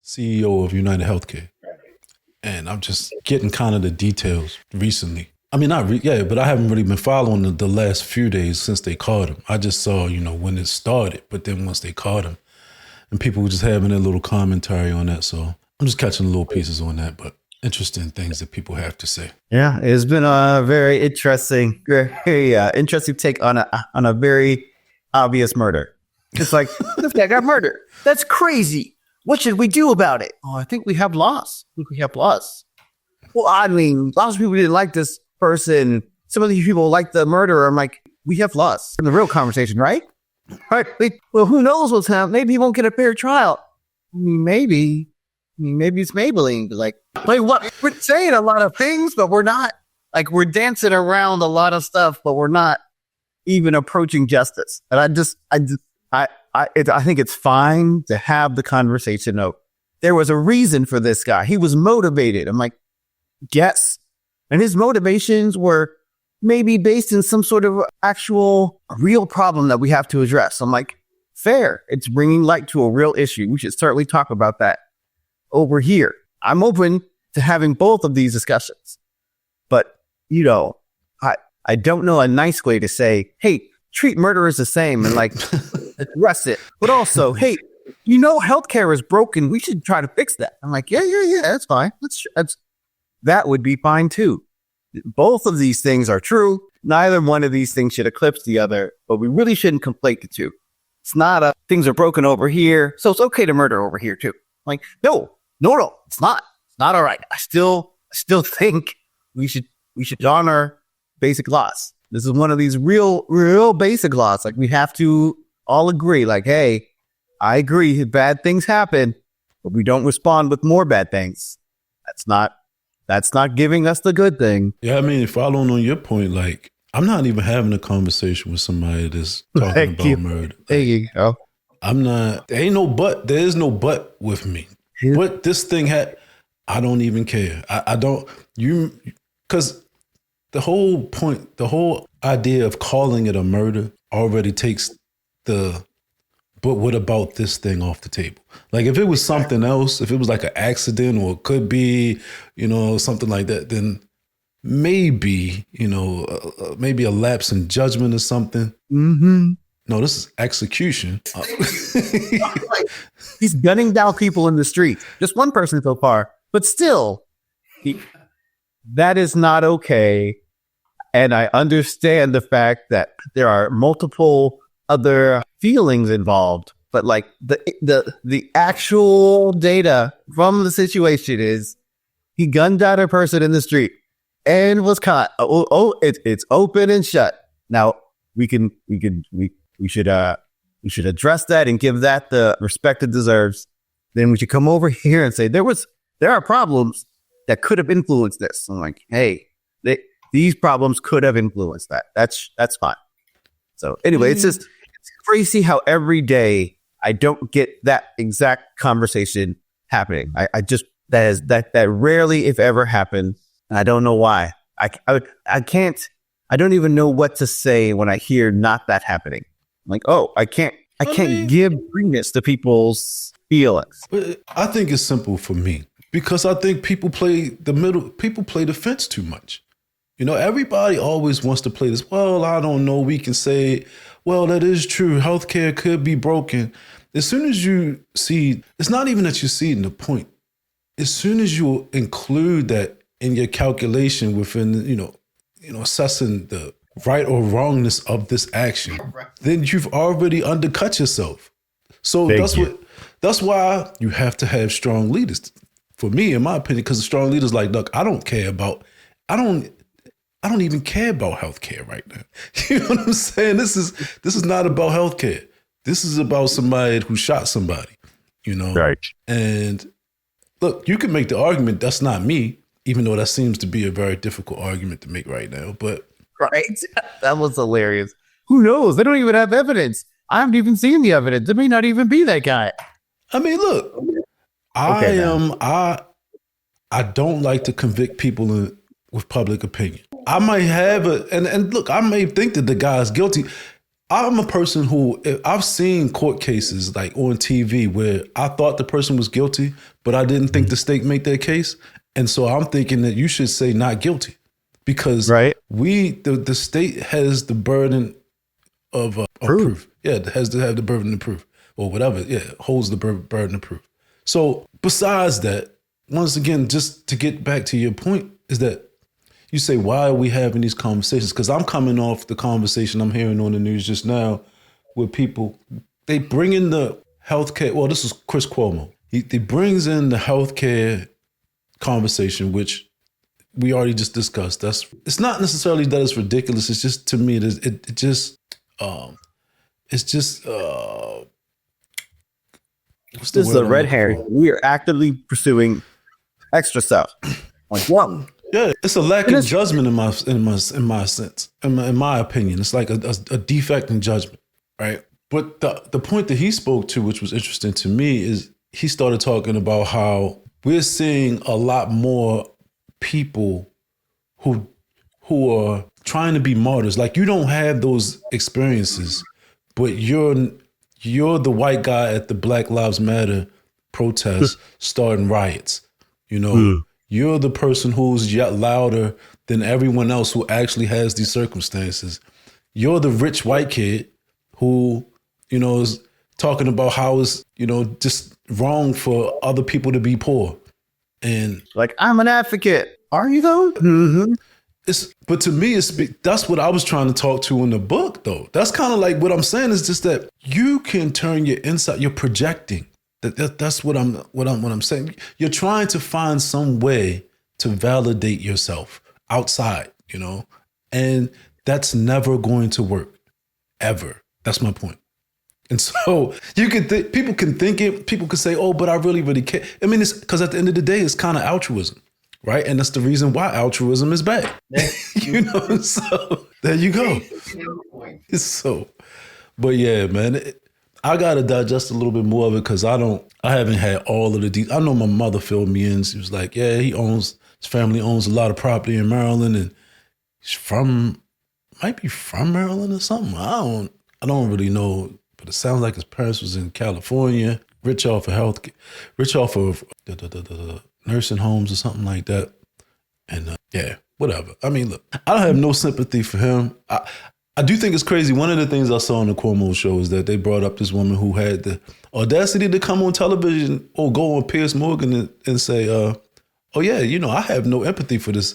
CEO of United Healthcare. And I'm just getting kind of the details recently. I mean, but I haven't really been following the last few days since they caught him. I just saw, when it started, but then once they caught him, and people were just having a little commentary on that. So I'm just catching little pieces on that, but interesting things that people have to say. Yeah, it's been a very interesting take on a very obvious murder. It's like, this guy got murdered. That's crazy. What should we do about it? Oh, I think we have loss. Well, I mean, lots of people didn't like this person. Some of these people like the murderer. I'm like, we have loss in the real conversation, right? All right. Well, who knows what's happening? Maybe he won't get a fair trial. Maybe it's Maybelline. Like what? We're saying a lot of things, but we're not. Like, we're dancing around a lot of stuff, but we're not even approaching justice. And I think it's fine to have the conversation of, there was a reason for this guy. He was motivated. I'm like, yes. And his motivations were maybe based in some sort of actual real problem that we have to address. I'm like, fair. It's bringing light to a real issue. We should certainly talk about that over here. I'm open to having both of these discussions. But, I don't know a nice way to say, hey, treat murderers the same and like address it. But also, hey, healthcare is broken. We should try to fix that. I'm like, yeah, that's fine. That would be fine too. Both of these things are true. Neither one of these things should eclipse the other, but we really shouldn't conflate the two. It's not things are broken over here, so it's okay to murder over here too. Like, no, it's not. It's not all right. I still think we should honor basic laws. This is one of these real basic laws. Like, we have to all agree, like, hey, I agree, bad things happen, but we don't respond with more bad things. That's not giving us the good thing. Yeah, I mean, following on your point, like, I'm not even having a conversation with somebody that's talking about murder. There you go. I'm not, there is no but with me. What this thing had, I don't even care. Because the whole point, the whole idea of calling it a murder already takes but what about this thing off the table? Like, if it was something else, if it was like an accident or it could be, something like that, then maybe, maybe a lapse in judgment or something. Mm-hmm. No, this is execution. He's gunning down people in the street. Just one person so far, but still, that is not okay. And I understand the fact that there are multiple other feelings involved, but like the actual data from the situation is he gunned down a person in the street and was caught. It's open and shut. Now we should address that and give that the respect it deserves. Then we should come over here and say there are problems that could have influenced this. I'm like, hey, these problems could have influenced that. That's fine. So anyway, it's crazy how every day I don't get that exact conversation happening. I just, that rarely, if ever, happens. And I don't know why. I don't even know what to say when I hear not that happening. I'm like, I can't give credence to people's feelings. But I think it's simple for me because I think people play the fence too much. Everybody always wants to play this. Well, I don't know. We can say, well, that is true. Healthcare could be broken. As soon as you see, it's not even that you see in the point. As soon as you include that in your calculation within, assessing the right or wrongness of this action, then you've already undercut yourself. So that's why you have to have strong leaders. For me, in my opinion, because the strong leaders like, look, I don't even care about healthcare right now. You know what I'm saying? This is not about healthcare. This is about somebody who shot somebody, Right. And look, you can make the argument that's not me, even though that seems to be a very difficult argument to make right now. But right, that was hilarious. Who knows? They don't even have evidence. I haven't even seen the evidence. There may not even be that guy. I mean, look, I don't like to convict people with public opinion. I might have and look, I may think that the guy is guilty. I'm a person who I've seen court cases like on TV where I thought the person was guilty, but I didn't think the state made their case. And so I'm thinking that you should say not guilty because Right. the state has the burden of proof. Yeah, it has to have the burden of proof or whatever. Yeah, it holds the burden of proof. So besides that, once again, just to get back to your point, is that you say, why are we having these conversations? Because I'm coming off the conversation I'm hearing on the news just now with people. They bring in the healthcare. Well, this is Chris Cuomo. He brings in the healthcare conversation, which we already just discussed. It's not necessarily that it's ridiculous. It's just, to me, what's the This is word a I'm red looking herring. for? We are actively pursuing extra stuff. Like what? Yeah, it's a lack of judgment in my sense, in my opinion. It's like a defect in judgment, right? But the point that he spoke to, which was interesting to me, is he started talking about how we're seeing a lot more people who are trying to be martyrs. Like, you don't have those experiences, but you're the white guy at the Black Lives Matter protest starting riots. You know, you're the person who's yet louder than everyone else who actually has these circumstances. You're the rich white kid who, you know, is talking about how it's, you know, just wrong for other people to be poor. And Like, I'm an advocate. Are you though? Mm-hmm. but to me, that's what I was trying to talk to in the book, though. That's kind of like what I'm saying is just that you can turn your inside, you're projecting. That's what I'm saying. You're trying to find some way to validate yourself outside, you know, and that's never going to work, ever. That's my point. And so you can people can think it. People can say, "Oh, but I really, really care." I mean, it's because at the end of the day, it's kind of altruism, right? And that's the reason why altruism is bad. You know, so there you go. So, but yeah, man. I gotta digest a little bit more of it because I haven't had all of the details. I know my mother filled me in. She was like, yeah, his family owns a lot of property in Maryland, and he's might be from Maryland or something. I don't really know, but it sounds like his parents was in California, rich off of the nursing homes or something like that. And yeah, whatever. I mean, look, I don't have no sympathy for him. I do think it's crazy. One of the things I saw on the Cuomo show is that they brought up this woman who had the audacity to come on television or go on Piers Morgan and say, oh yeah, you know, I have no empathy for this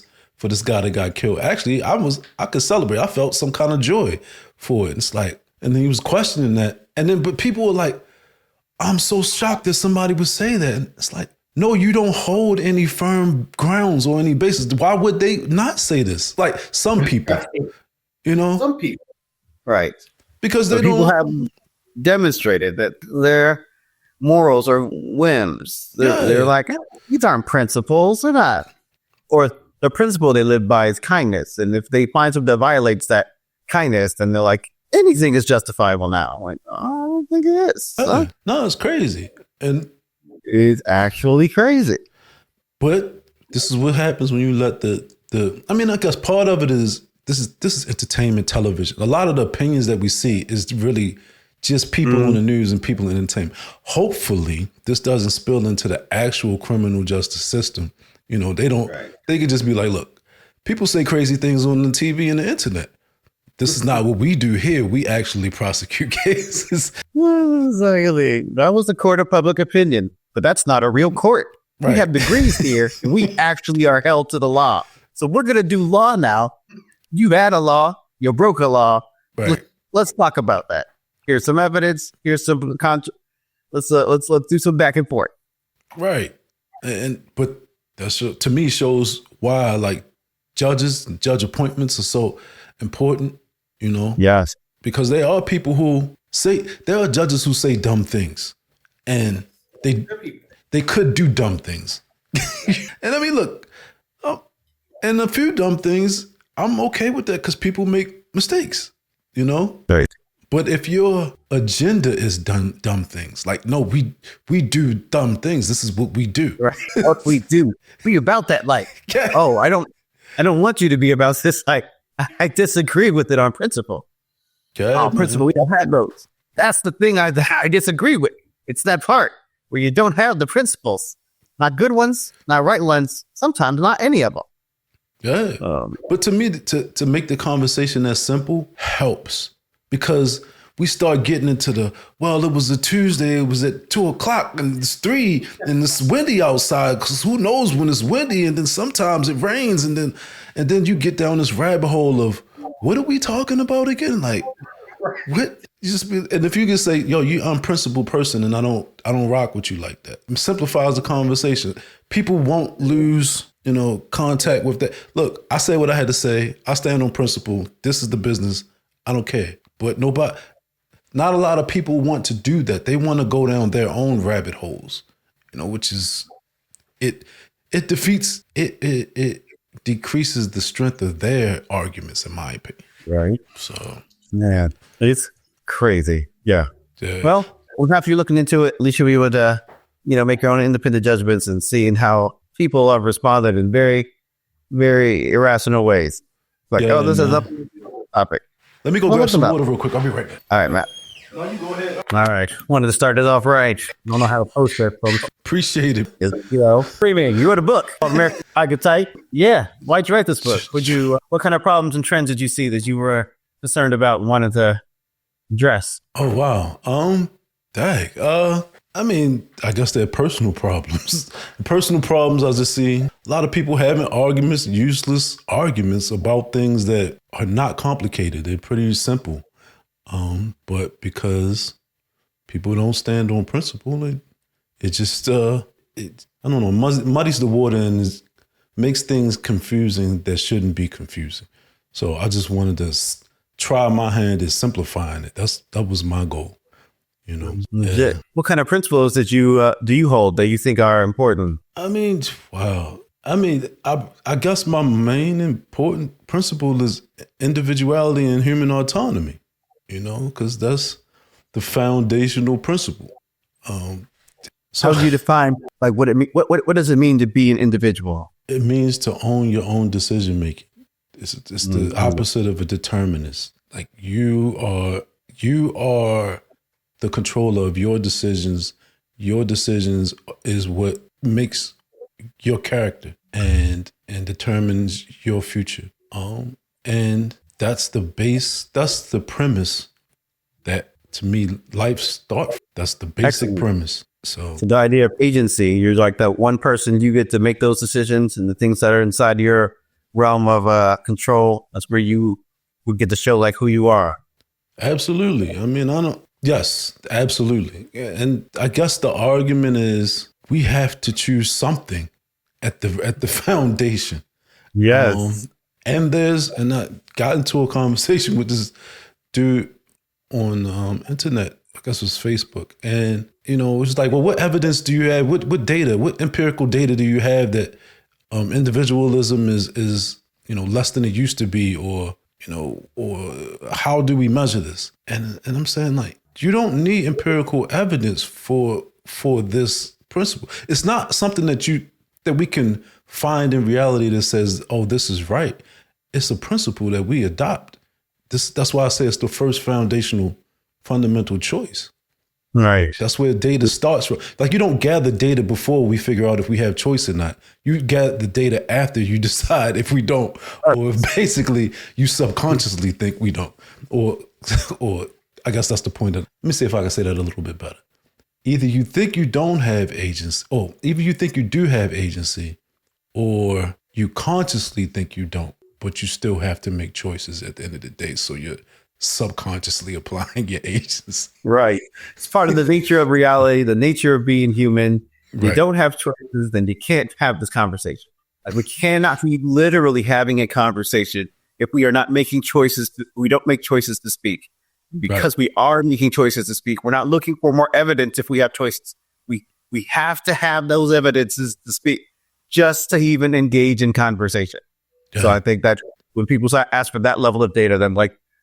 guy that got killed. Actually, I could celebrate. I felt some kind of joy for it. It's like, and then he was questioning that. And then, but people were like, I'm so shocked that somebody would say that. And it's like, no, you don't hold any firm grounds or any basis. Why would they not say this? Like some people. You know, Some people, right? Because people have demonstrated that their morals are whims. They're like, these aren't principles. They're not. Or the principle they live by is kindness. And if they find something that violates that kindness, then they're like, anything is justifiable now. Like, I don't think it is. No, it's crazy. And it's actually crazy. But this is what happens when you let I mean, I guess part of it is, this is entertainment television. A lot of the opinions that we see is really just people on the news and people in entertainment. Hopefully, this doesn't spill into the actual criminal justice system. You know, they could just be like, look, people say crazy things on the TV and the internet. This is not what we do here. We actually prosecute cases. Exactly. That was the court of public opinion, but that's not a real court. Right. We have degrees here, and we actually are held to the law. So we're going to do law now. You had a law, you broke a law. Right. Let's talk about that. Here's some evidence. Here's some let's do some back and forth. Right. But that's, to me, shows why like judge appointments are so important, you know? Yes. Because there are people there are judges who say dumb things, and they could do dumb things. And I mean, look, and a few dumb things, I'm okay with that because people make mistakes, you know? Right. But if your agenda is dumb things, like, no, we do dumb things. This is what we do. Right. What we do. We about that, like, yeah. Oh, I don't want you to be about this. Like, I disagree with it on principle. Go ahead, man. principle, we don't have those. That's the thing I disagree with. It's that part where you don't have the principles. Not good ones, not right ones, sometimes not any of them. Yeah. But to me, to make the conversation as simple helps, because we start getting into the, well, it was a Tuesday, it was at 2:00 and it's 3 and it's windy outside, because who knows when it's windy, and then sometimes it rains, and then you get down this rabbit hole of, what are we talking about again? Like, what? And if you can say, yo, you unprincipled person, and I don't rock with you like that. It simplifies the conversation. People won't lose, contact with that. Look, I say what I had to say. I stand on principle. This is the business. I don't care. But not a lot of people want to do that. They want to go down their own rabbit holes, which is, it defeats, it decreases the strength of their arguments, in my opinion. Right. So, man, it's crazy. Yeah. Well, we'll have you looking into it. At least we would, make your own independent judgments and seeing how people have responded in very, very irrational ways. Like, this is a topic. Let me go grab some water real quick. I'll be right back. All right, Matt. No, you go ahead. All right. Wanted to start it off right. Don't know how to post that, folks. Appreciate it. Freeman, you wrote a book called American Archetype. Yeah. Why'd you write this book? What kind of problems and trends did you see that you were concerned about and wanted to address? Oh, wow. I guess they're personal problems. Personal problems, I just see a lot of people having arguments, useless arguments about things that are not complicated. They're pretty simple. But because people don't stand on principle, it just, I don't know, muddies the water and makes things confusing that shouldn't be confusing. So I just wanted to try my hand at simplifying it. That was my goal. Legit. What kind of principles do you hold that you think are important? Wow. I guess my main important principle is individuality and human autonomy, because that's the foundational principle. So how do you define what it mean? What does it mean to be an individual? It means to own your own decision making. It's the opposite of a determinist. Like you are the controller of your decisions. Your decisions is what makes your character and determines your future. And that's the base. That's the premise that, to me, life starts. That's the basic premise. So the idea of agency, you're like that one person, you get to make those decisions, and the things that are inside your realm of control, that's where you would get to show who you are. Absolutely. Yes, absolutely. And I guess the argument is we have to choose something at the foundation. Yes. And I got into a conversation with this dude on internet, I guess it was Facebook. And, it was like, well, what evidence do you have? What data, what empirical data do you have that individualism is less than it used to be, or how do we measure this? And I'm saying, you don't need empirical evidence for this principle. It's not something that we can find in reality that says, oh, this is right. It's a principle that we adopt. That's why I say it's the first fundamental choice. Right. That's where data starts from. You don't gather data before we figure out if we have choice or not. You gather the data after you decide if we don't, or if basically you subconsciously think we don't, or I guess that's the point. Let me see if I can say that a little bit better. Either you think you don't have agency, either you think you do have agency, or you consciously think you don't, but you still have to make choices at the end of the day. So you're subconsciously applying your agency. Right. It's part of the nature of reality, the nature of being human. You don't have choices, then you can't have this conversation. We cannot be literally having a conversation if we are not making choices. We don't make choices to speak. Because we are making choices to speak, we're not looking for more evidence if we have choices. We have to have those evidences to speak just to even engage in conversation. Yeah. So I think that when people ask for that level of data, then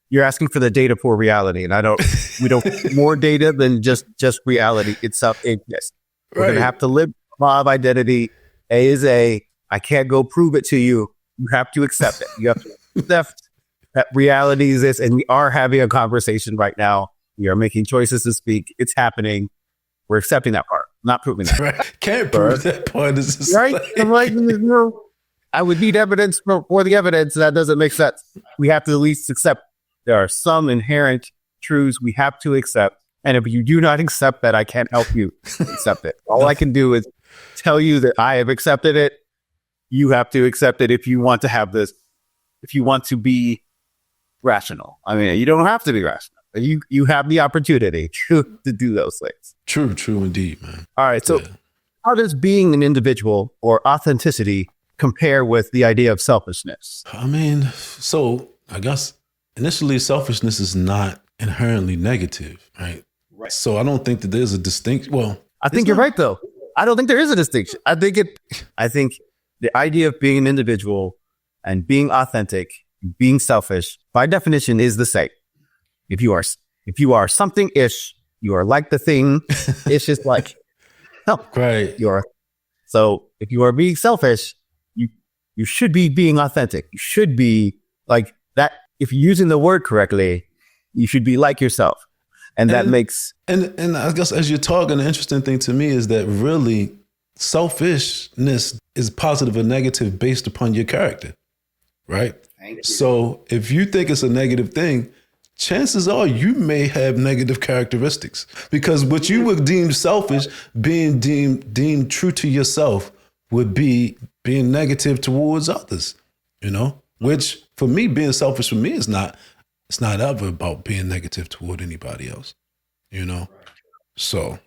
you're asking for the data for reality. And we don't more data than just reality itself. Yes. We're going to have to live law of identity. A is A. I can't go prove it to you. You have to accept it. You have to accept that reality is this, and we are having a conversation right now. We are making choices to speak. It's happening. We're accepting that part, not proving that. Right. Can't prove that part. Is just right? I'm like, no. I would need evidence for the evidence. That doesn't make sense. We have to at least accept there are some inherent truths we have to accept. And if you do not accept that, I can't help you accept it. All I can do is tell you that I have accepted it. You have to accept it if you want to have this, if you want to be rational. I mean, you don't have to be rational. You have the opportunity to do those things. True indeed, man. All right. So how does being an individual or authenticity compare with the idea of selfishness? I mean, so I guess initially selfishness is not inherently negative, right? Right. So I don't think that there's a distinction. Well, I think you're right, though. I don't think there is a distinction. I think the idea of being an individual and being authentic, being selfish, by definition, is the same. If you are something ish, you are like the thing. Ish is like, no, right. So if you are being selfish, you should be being authentic. You should be like that. If you're using the word correctly, you should be like yourself. And that makes... And I guess as you're talking, the interesting thing to me is that really selfishness is positive or negative based upon your character, right? So if you think it's a negative thing, chances are you may have negative characteristics, because what you would deem selfish, being deemed true to yourself, would be being negative towards others, which for me, being selfish for me is not... It's not ever about being negative toward anybody else, So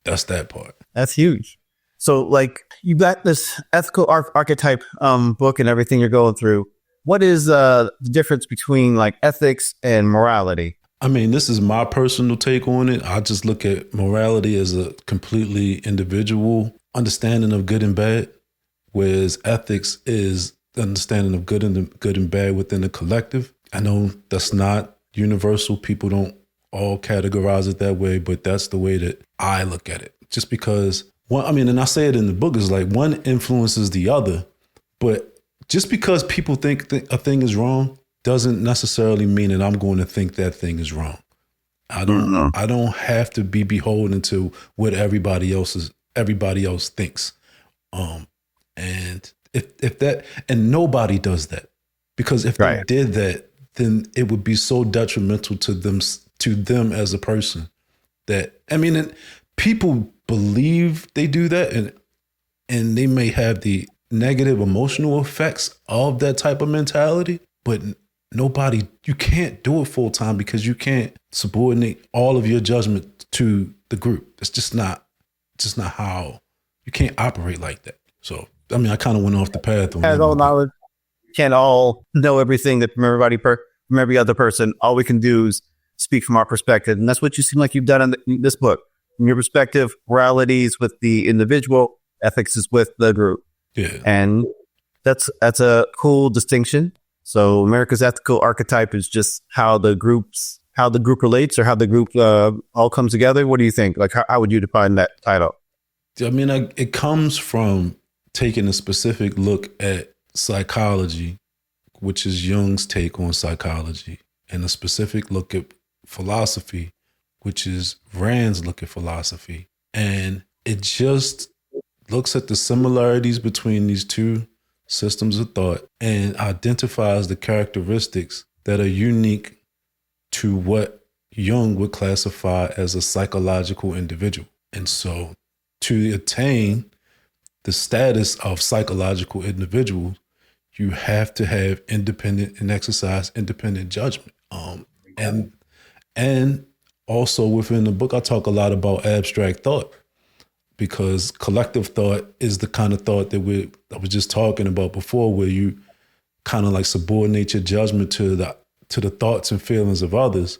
that's that part. That's huge. So like you got this ethical archetype book and everything you're going through. What is the difference between like ethics and morality? I mean, this is my personal take on it. I just look at morality as a completely individual understanding of good and bad, whereas ethics is the understanding of good and bad within the collective. I know that's not universal. People don't all categorize it that way, but that's the way that I look at it. Just because and I say it in the book, is like one influences the other, but just because people think a thing is wrong doesn't necessarily mean that I'm going to think that thing is wrong. I don't have to be beholden to what everybody else thinks. And if that, and nobody does that, because if they did that, then it would be so detrimental to them as a person that, and people believe they do that, and they may have the negative emotional effects of that type of mentality, but you can't do it full time, because you can't subordinate all of your judgment to the group. It's just not how you can't operate like that. So, I kind of went off the path. Has all knowledge. Can't all know everything that from every other person. All we can do is speak from our perspective. And that's what you seem like you've done in this book. From your perspective, morality is with the individual, ethics is with the group. Yeah. And that's a cool distinction. So America's ethical archetype is just how the group relates, or how the group all comes together. What do you think? Like, how would you define that title? It comes from taking a specific look at psychology, which is Jung's take on psychology, and a specific look at philosophy, which is Rand's look at philosophy. And it just looks at the similarities between these two systems of thought and identifies the characteristics that are unique to what Jung would classify as a psychological individual. And so to attain the status of psychological individuals, you have to have independent and exercise independent judgment. And also within the book, I talk a lot about abstract thought, because collective thought is the kind of thought that I was just talking about before, where you kind of like subordinate your judgment to the thoughts and feelings of others,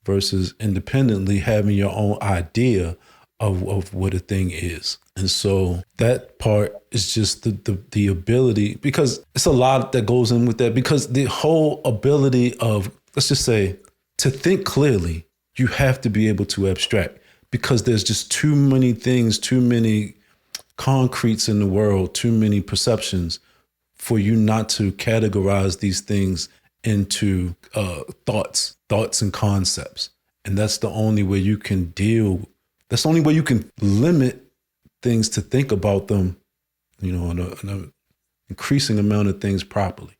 versus independently having your own idea of what a thing is. And so that part is just the ability, because it's a lot that goes in with that, because the whole ability of, let's just say, to think clearly, you have to be able to abstract, because there's just too many things, too many concretes in the world, too many perceptions for you not to categorize these things into thoughts and concepts. And that's the only way you can that's the only way you can limit things to think about them, in an increasing amount of things properly.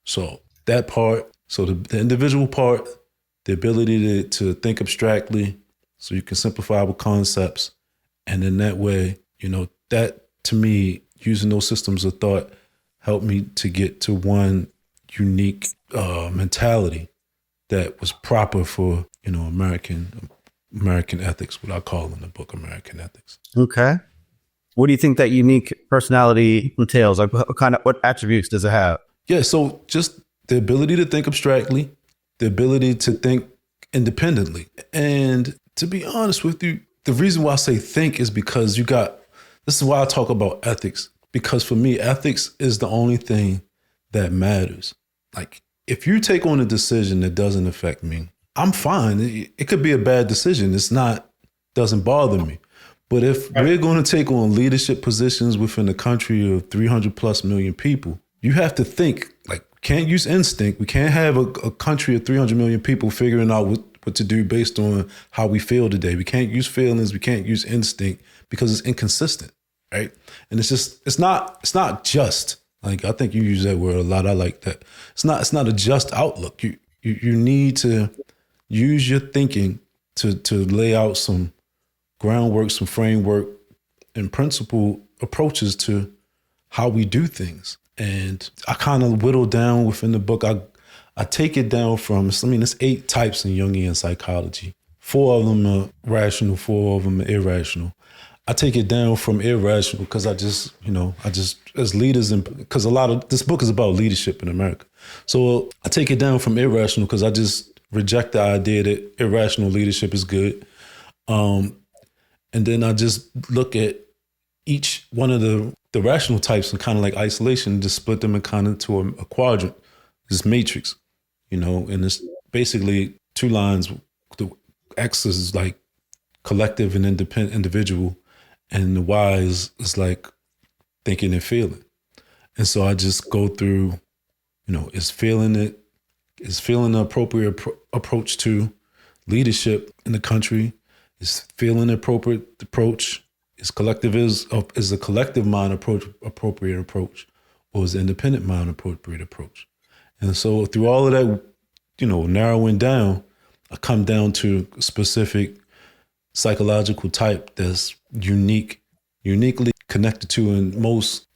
So that part, so the individual part, the ability to think abstractly so you can simplify with concepts. And in that way, that to me, using those systems of thought helped me to get to one unique mentality that was proper for, American ethics, what I call in the book American Ethics. Okay. What do you think that unique personality entails? Like what attributes does it have? Yeah, so just the ability to think abstractly, the ability to think independently. And to be honest with you, the reason why I say think is because this is why I talk about ethics, because for me, ethics is the only thing that matters. Like, if you take on a decision that doesn't affect me, I'm fine. It could be a bad decision. Doesn't bother me. But if we're going to take on leadership positions within a country of 300 plus million people, you have to think, like, can't use instinct. We can't have a country of 300 million people figuring out what to do based on how we feel today. We can't use feelings. We can't use instinct because it's inconsistent, right? And it's not just. Like, I think you use that word a lot. I like that. It's not a just outlook. You need to use your thinking to lay out some groundwork, some framework, and principle approaches to how we do things. And I kind of whittle down within the book. I take it down from, it's 8 types in Jungian psychology. 4 of them are rational, 4 of them are irrational. I take it down from irrational because I just as leaders, because a lot of this book is about leadership in America. So I take it down from irrational because I just reject the idea that irrational leadership is good. And then I just look at each one of the rational types and kind of like isolation, just split them in kind of to a quadrant, this matrix, and it's basically 2 lines. The X is like collective and independent individual, and the Y is like thinking and feeling. And so I just go through, is feeling the appropriate approach to leadership in the country, is feeling the appropriate approach, is a collective mind appropriate approach, or is the independent mind appropriate approach? And so through all of that, narrowing down, I come down to a specific psychological type that's uniquely connected to and most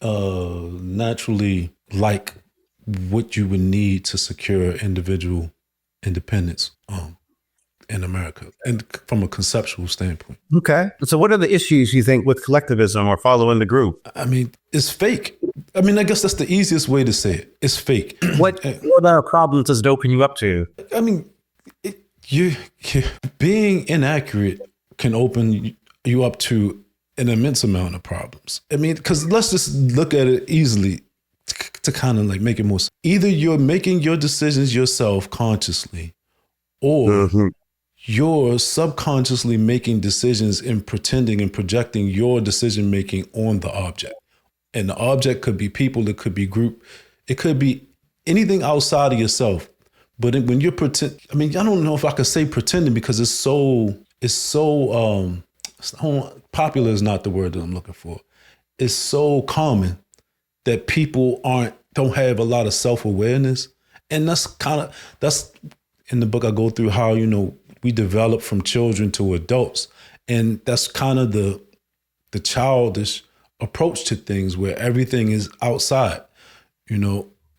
naturally like what you would need to secure individual independence in America, and from a conceptual standpoint. Okay. So what are the issues you think with collectivism or following the group? I mean, it's fake. I guess that's the easiest way to say it. It's fake. What problems does it open you up to? Being inaccurate can open you up to an immense amount of problems. Because let's just look at it easily to kind of like make it more. Either you're making your decisions yourself consciously, or you're subconsciously making decisions and pretending and projecting your decision making on the object. And the object could be people, it could be group, it could be anything outside of yourself. But when you're I don't know if I could say pretending, because it's so popular is not the word that I'm looking for. It's so common that people don't have a lot of self-awareness. And that's in the book I go through how, we develop from children to adults. And that's kind of the childish approach to things where everything is outside,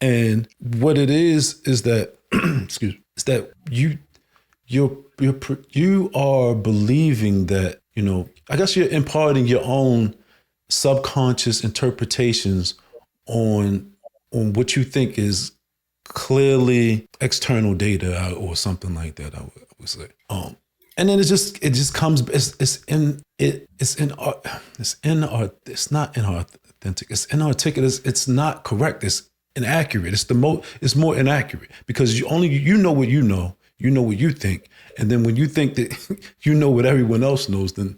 and what it is that, is that you are believing that, I guess you're imparting your own subconscious interpretations on what you think is clearly external data or something like that, I would say. And then it just comes, it's not inauthentic, it's inarticulate, it's not correct, it's inaccurate, it's more inaccurate, because you know what you know what you think, and then when you think that you know what everyone else knows, then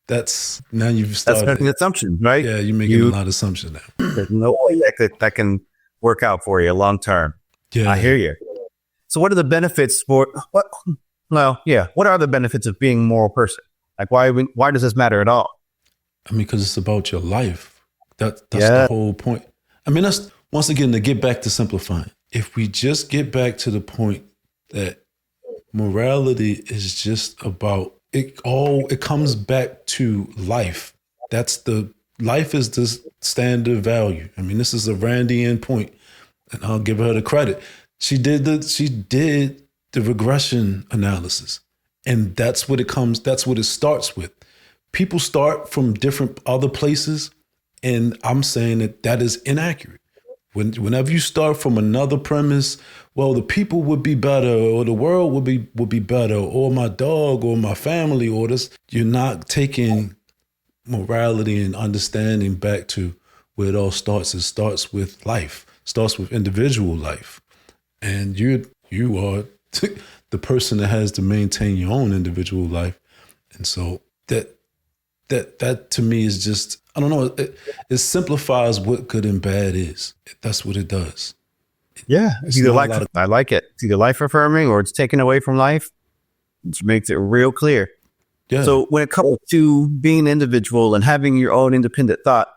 that's making assumptions, right? Yeah, you're making a lot of assumptions now. There's no way that can work out for you long term. Yeah. I hear you. So what are the benefits for what? Well, yeah. What are the benefits of being a moral person? Like, why does this matter at all? I mean, because it's about your life. That's the Yeah. whole point. I mean, that's once again to get back to simplifying. If we just get back to the point that morality is just about it comes back to life. Life is the standard value. I mean, this is a Randian point, and I'll give her the credit. She did the regression analysis, and that's what it starts with. People start from different other places, and I'm saying that is inaccurate. Whenever you start from another premise, well, the people would be better, or the world would be better, or my dog, or my family, or this, you're not taking morality and understanding back to where it all starts. It starts with life, starts with individual life, and you are the person that has to maintain your own individual life, and so that to me is just, I don't know, it simplifies what good and bad is. That's what it does. Yeah. I like it. It's either life affirming or it's taken away from life, which makes it real clear. Yeah. So when it comes to being an individual and having your own independent thought,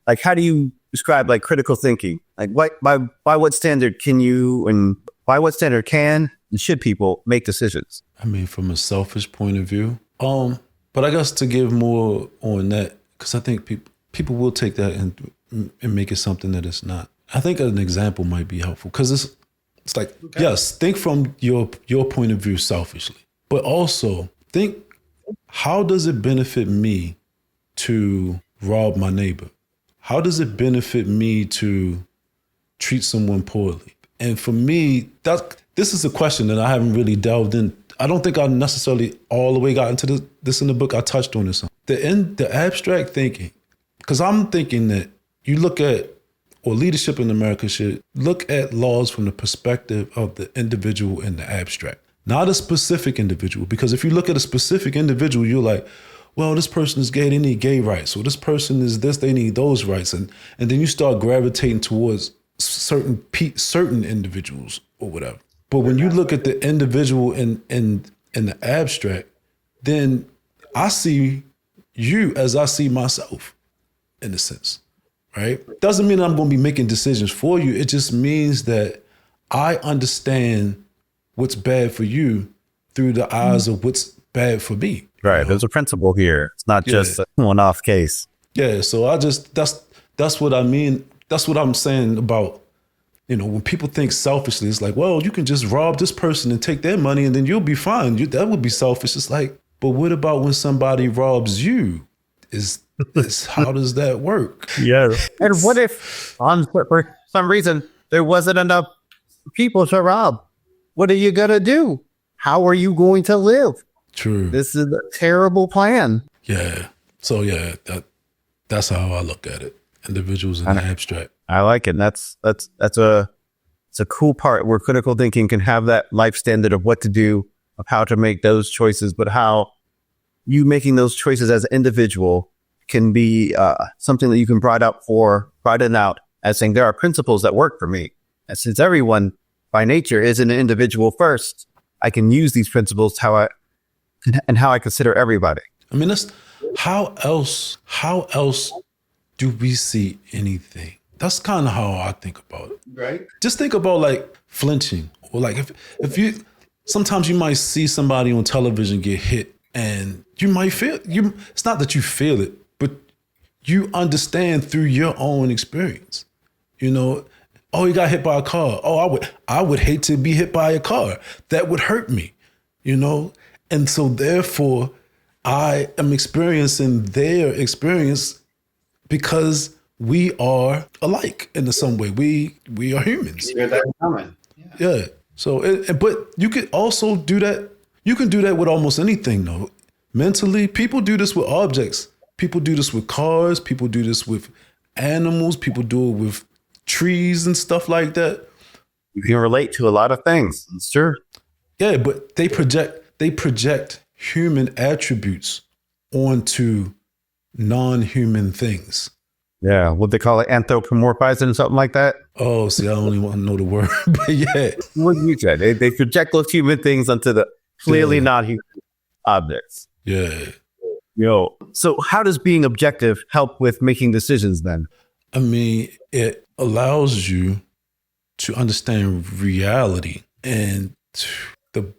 like how do you describe like critical thinking? Like by what standard can and should people make decisions? I mean, from a selfish point of view, but I guess to give more on that, because I think people will take that and make it something that it's not. I think an example might be helpful, because it's like, okay, yes, think from your point of view selfishly, but also think, how does it benefit me to rob my neighbor? How does it benefit me to treat someone poorly? And for me, this is a question that I haven't really delved in. I don't think I necessarily all the way got into this in the book. I touched on this. The abstract thinking, because I'm thinking that you look at, or leadership in America should look at laws from the perspective of the individual and the abstract, not a specific individual. Because if you look at a specific individual, you're like, well, this person is gay, they need gay rights. Or this person is this, they need those rights. And then you start gravitating towards certain individuals or whatever. But when you look at the individual in the abstract, then I see you as I see myself, in a sense, right? Doesn't mean I'm going to be making decisions for you. It just means that I understand what's bad for you through the eyes of what's bad for me. Right. You know? There's a principle here. It's not just a one-off case. Yeah. So that's what I mean. That's what I'm saying about, when people think selfishly, it's like, well, you can just rob this person and take their money and then you'll be fine. That would be selfish. It's like, but what about when somebody robs you? How does that work? Yeah. And what if for some reason there wasn't enough people to rob? What are you going to do? How are you going to live? True. This is a terrible plan. Yeah. So yeah, that's how I look at it. Individuals in the abstract. I like it. It's a cool part where critical thinking can have that life standard of what to do, of how to make those choices, but how you making those choices as an individual can be something that you can broaden out as saying there are principles that work for me. And since everyone by nature is an individual first, I can use these principles how I consider everybody. I mean, that's how else do we see anything? That's kind of how I think about it. Right. Just think about like flinching, or like if you, sometimes you might see somebody on television get hit and you might it's not that you feel it, but you understand through your own experience, oh, he got hit by a car. Oh, I would hate to be hit by a car. That would hurt me, And so therefore I am experiencing their experience because we are alike in some way. We are humans. You're that common. Yeah. So, but you could also do that. You can do that with almost anything, though. Mentally, people do this with objects. People do this with cars. People do this with animals. People do it with trees and stuff like that. You can relate to a lot of things. Sure. Yeah, but they project human attributes onto non-human things. Yeah, what they call it, anthropomorphizing, something like that. Oh, see, I don't even want to know the word, but yeah, What you said. They project those human things onto the clearly yeah, not human objects. yeah. Yo. So how does being objective help with making decisions then? I mean, it allows you to understand reality, and the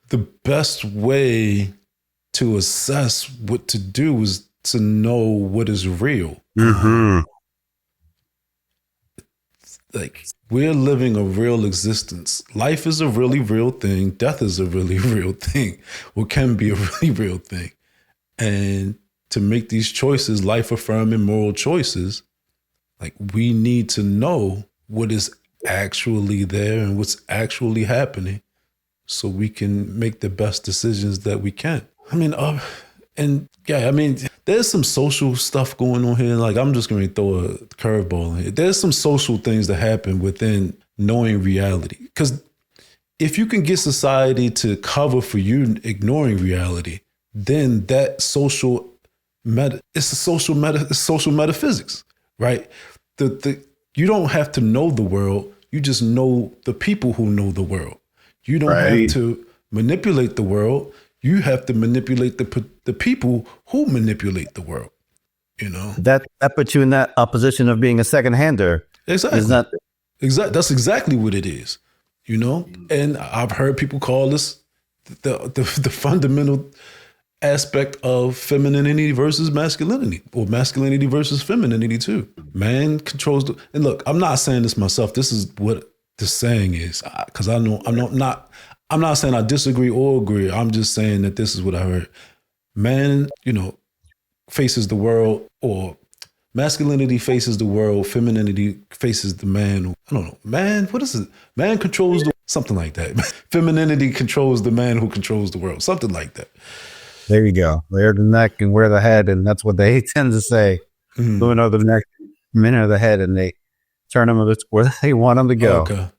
the best way to assess what to do is to know what is real. Mm-hmm. Like, we're living a real existence. Life is a really real thing. Death is a really real thing, or can be a really real thing. And to make these choices, life affirming moral choices, like, we need to know what is actually there and what's actually happening so we can make the best decisions that we can. I mean, and yeah, I mean, there's some social stuff going on here. Like, I'm just going to throw a curveball in here. There's some social things that happen within knowing reality. Because if you can get society to cover for you ignoring reality, then that it's social metaphysics, right? You don't have to know the world. You just know the people who know the world. You don't have to manipulate the world. You have to manipulate the people who manipulate the world. You know, That puts you in that opposition of being a second-hander. exactly. Is that That's exactly what it is. You know, and I've heard people call this the fundamental aspect of femininity versus masculinity, or masculinity versus femininity too. Man controls and look, I'm not saying this myself. This is what the saying is, because I know I'm not saying I disagree or agree. I'm just saying that this is what I heard. Man, faces the world, or masculinity faces the world, femininity faces the man. I don't know. Man, what is it? Man controls something like that. Femininity controls the man who controls the world. Something like that. there you go. Wear the neck and wear the head, and that's what they tend to say. Women are the neck, men are the head, and they turn them where they want them to go.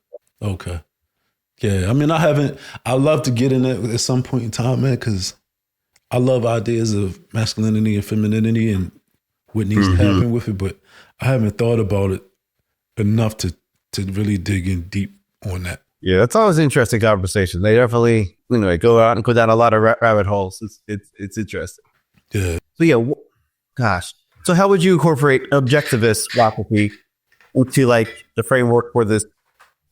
Okay. Yeah, I mean, I love to get in that at some point in time, man, because I love ideas of masculinity and femininity and what needs to happen with it, but I haven't thought about it enough to really dig in deep on that. Yeah, that's always an interesting conversation. They definitely, go out and go down a lot of rabbit holes. It's interesting. Yeah. So yeah, gosh. So how would you incorporate objectivist philosophy into like the framework for this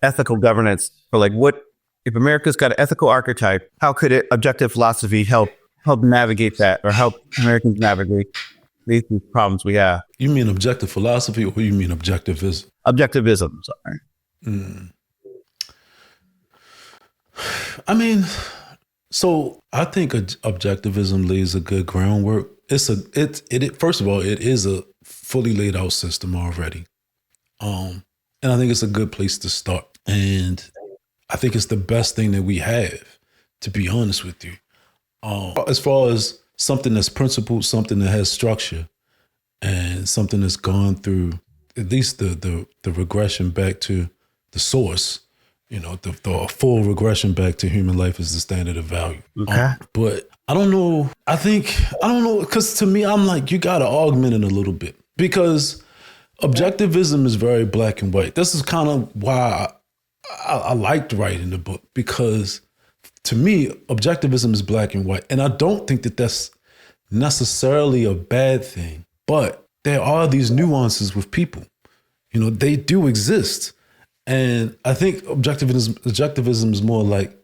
ethical governance? Or like, what if America's got an ethical archetype? How could objective philosophy help navigate that, or help Americans navigate these problems we have? You mean objective philosophy, or you mean objectivism? Objectivism, sorry. I mean, so I think objectivism lays a good groundwork. First of all, it is a fully laid out system already. And I think it's a good place to start. And I think it's the best thing that we have, to be honest with you. As far as something that's principled, something that has structure, and something that's gone through at least the regression back to the source, the full regression back to human life is the standard of value. Okay. But I don't know. I don't know, because to me, I'm like, you got to augment it a little bit, because objectivism is very black and white. This is kind of why I liked writing the book, because to me, objectivism is black and white. And I don't think that that's necessarily a bad thing, but there are these nuances with people. They do exist. And I think objectivism is more like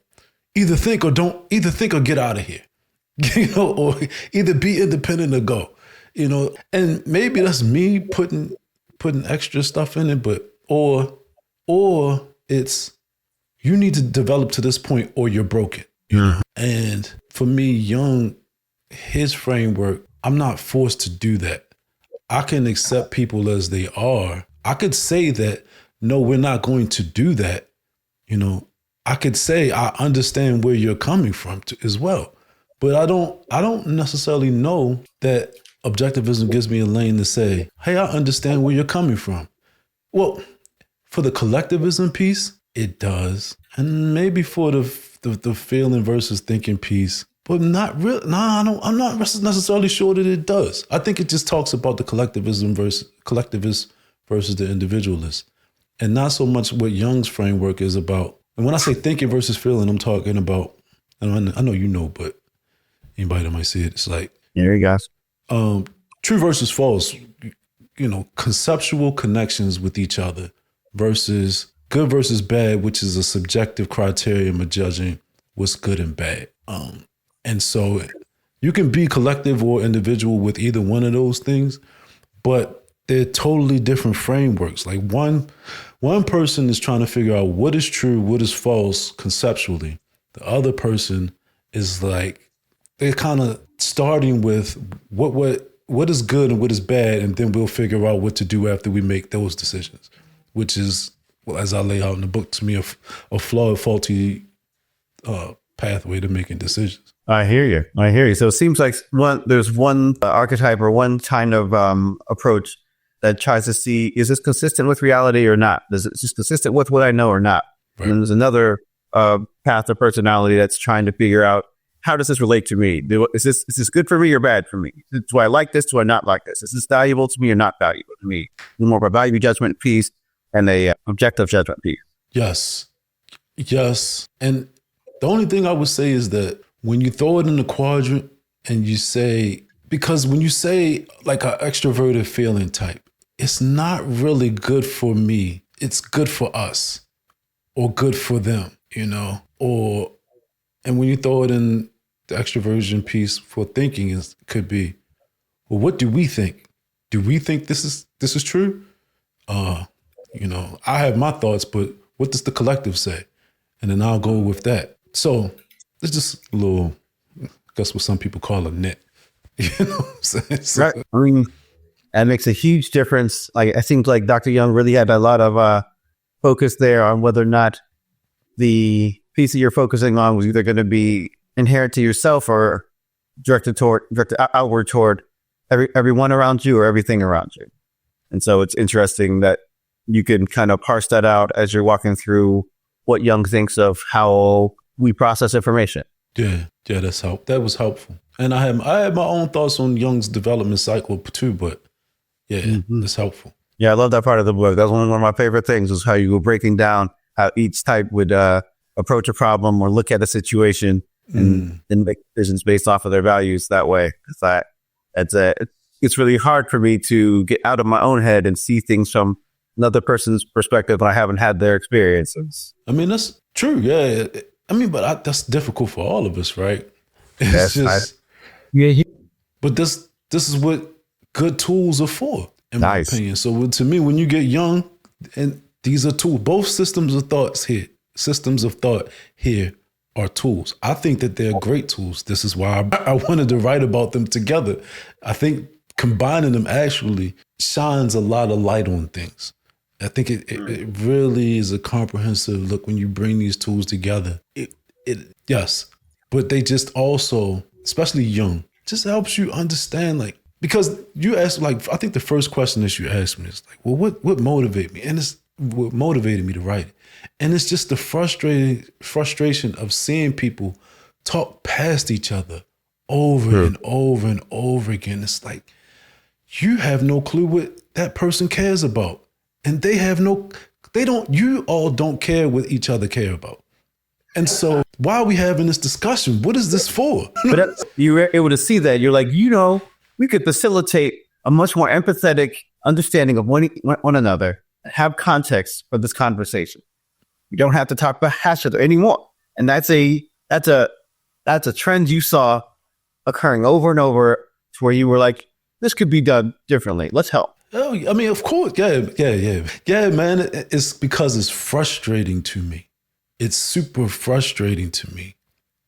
either think or get out of here, or either be independent or go, and maybe that's me putting extra stuff in it, but, or it's, you need to develop to this point or you're broken. Yeah. And for me, Jung, his framework, I'm not forced to do that. I can accept people as they are. I could say that, no, we're not going to do that. I could say, I understand where you're coming from as well. But I don't necessarily know that objectivism gives me a lane to say, hey, I understand where you're coming from. Well, for the collectivism piece, it does. And maybe for the feeling versus thinking piece, but not real. I'm not necessarily sure that it does. I think it just talks about the collectivist versus the individualist. and not so much what Jung's framework is about. And when I say thinking versus feeling, I'm talking about, and I know you know, but anybody that might see it, it's like, There you go. True versus false, conceptual connections with each other versus good versus bad, which is a subjective criterion of judging what's good and bad. And so you can be collective or individual with either one of those things, but they're totally different frameworks. Like one person is trying to figure out what is true, what is false conceptually. The other person is like, they're kind of starting with what is good and what is bad, and then we'll figure out what to do after we make those decisions, which is, well, as I lay out in the book, to me, a flawed, faulty pathway to making decisions. I hear you. So it seems like there's one archetype or one kind of approach that tries to see, is this consistent with reality or not? Is this consistent with what I know or not? Right. And then there's another path of personality that's trying to figure out, how does this relate to me? Is this good for me or bad for me? Do I like this? Do I not like this? Is this valuable to me or not valuable to me? More of a value judgment piece and a objective judgment piece. Yes. And the only thing I would say is that when you throw it in the quadrant and you say, because when you say like an extroverted feeling type, it's not really good for me. It's good for us or good for them, and when you throw it in the extroversion piece for thinking, could be, well, what do we think? Do we think this is true? I have my thoughts, but what does the collective say? And then I'll go with that. So it's just a little, I guess what some people call a net. You know what I'm saying? So, right. I mean, that makes a huge difference. Like, I think like Dr. Jung really had a lot of focus there on whether or not the piece that you're focusing on was either going to be inherent to yourself or directed outward toward everyone around you or everything around you. And so it's interesting that you can kind of parse that out as you're walking through what Jung thinks of how we process information. Yeah, that was helpful. And I had my own thoughts on Jung's development cycle too, but yeah, it's helpful. Yeah, I love that part of the book. That's one of my favorite things, is how you go breaking down how each type would approach a problem or look at a situation and then make decisions based off of their values that way. It's really hard for me to get out of my own head and see things from another person's perspective when I haven't had their experiences. I mean, that's true. Yeah. I mean, but that's difficult for all of us, right? It's but this is what good tools are for, in my opinion. So to me, when you get young, and these are tools, both systems of thought here are tools. I think that they're great tools. This is why I wanted to write about them together. I think combining them actually shines a lot of light on things. I think it really is a comprehensive look when you bring these tools together. Yes, but they just also, especially young, just helps you understand, like, because you asked, like, I think the first question that you asked me is like, well, what motivated me? And it's what motivated me to write it. And it's just the frustration of seeing people talk past each other over and over and over again. It's like, you have no clue what that person cares about. And you all don't care what each other care about. And so why are we having this discussion? What is this for? But you were able to see that. You're like, we could facilitate a much more empathetic understanding of one another, have context for this conversation. You don't have to talk about hash anymore. And that's a trend you saw occurring over and over, to where you were like, this could be done differently. Let's help. Oh, I mean, of course. Yeah, man. It's because it's frustrating to me. It's super frustrating to me.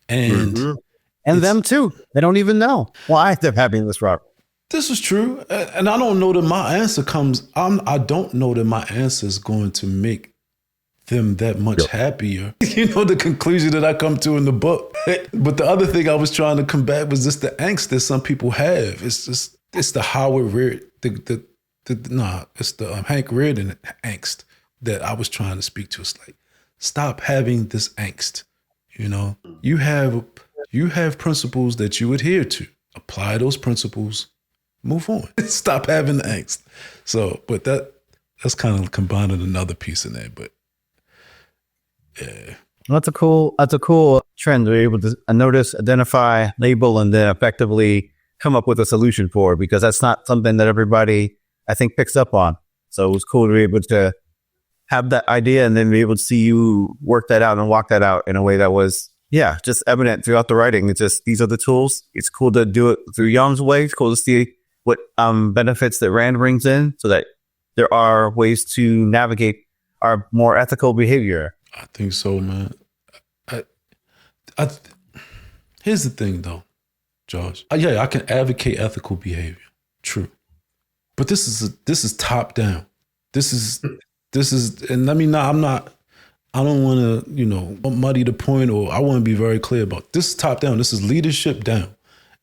And them too. They don't even know why they're having this problem. This is true. And I don't know that my answer I don't know that my answer is going to make them that much happier. The conclusion that I come to in the book. But the other thing I was trying to combat was just the angst that some people have. It's the Howard Reardon, it's the Hank Reardon angst that I was trying to speak to. It's like, stop having this angst. You have principles that you adhere to. Apply those principles. Move on. Stop having the angst. So, but that's kind of combining another piece in there, but yeah. That's a cool trend to be able to notice, identify, label, and then effectively come up with a solution for, because that's not something that everybody, I think, picks up on. So it was cool to be able to have that idea and then be able to see you work that out and walk that out in a way that was, just evident throughout the writing. It's just, these are the tools. It's cool to do it through Young's way. It's cool to see what benefits that Rand brings in, so that there are ways to navigate our more ethical behavior. I think so, man. Here's the thing, though, Josh. I can advocate ethical behavior, true, but this is top down. This is, and I mean, I don't want to, muddy the point, or I want to be very clear about this. Is top down. This is leadership down,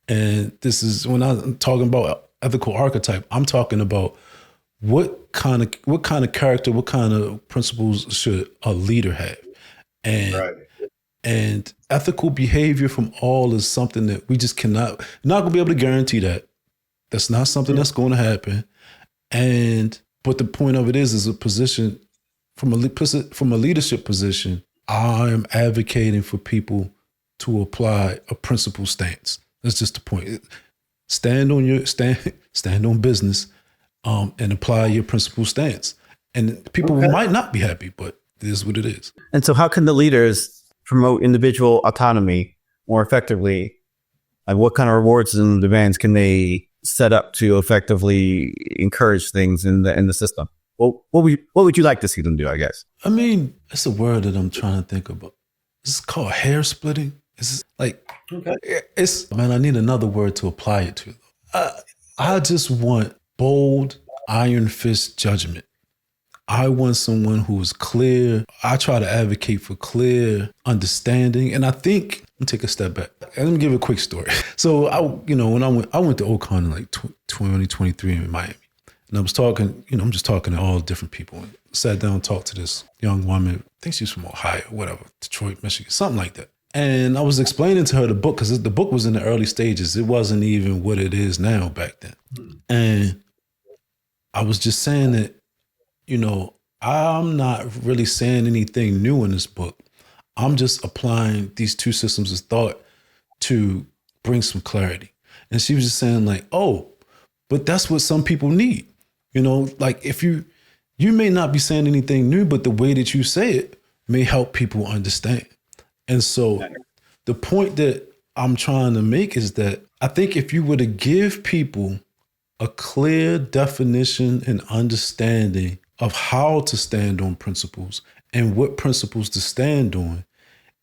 and this is when I'm talking about ethical archetype. I'm talking about what kind of character, what kind of principles should a leader have, and. Right. And ethical behavior from all is something that we just not going to be able to guarantee that. That's not something that's going to happen. But the point of it is a position from a leadership position. I am advocating for people to apply a principle stance. That's just the point. Stand on business, and apply your principle stance. And people might not be happy, but it is what it is. And so, how can the leaders promote individual autonomy more effectively? And what kind of rewards and demands can they set up to effectively encourage things in the system? Well, what would you like to see them do, I guess? I mean, it's a word that I'm trying to think about. It's called hair splitting. It's like, man, I need another word to apply it to. I just want bold, iron fist judgment. I want someone who is clear. I try to advocate for clear understanding. And I think, let me take a step back. Let me give a quick story. So when I went to Ocon in like 2023 in Miami, and I was talking, I'm just talking to all different people, and sat down and talked to this young woman. I think she's from Ohio, whatever, Detroit, Michigan, something like that. And I was explaining to her the book, because the book was in the early stages. It wasn't even what it is now back then. And I was just saying that, I'm not really saying anything new in this book. I'm just applying these two systems of thought to bring some clarity. And she was just saying like, oh, but that's what some people need. Like if you may not be saying anything new, but the way that you say it may help people understand. And so the point that I'm trying to make is that I think if you were to give people a clear definition and understanding of how to stand on principles and what principles to stand on,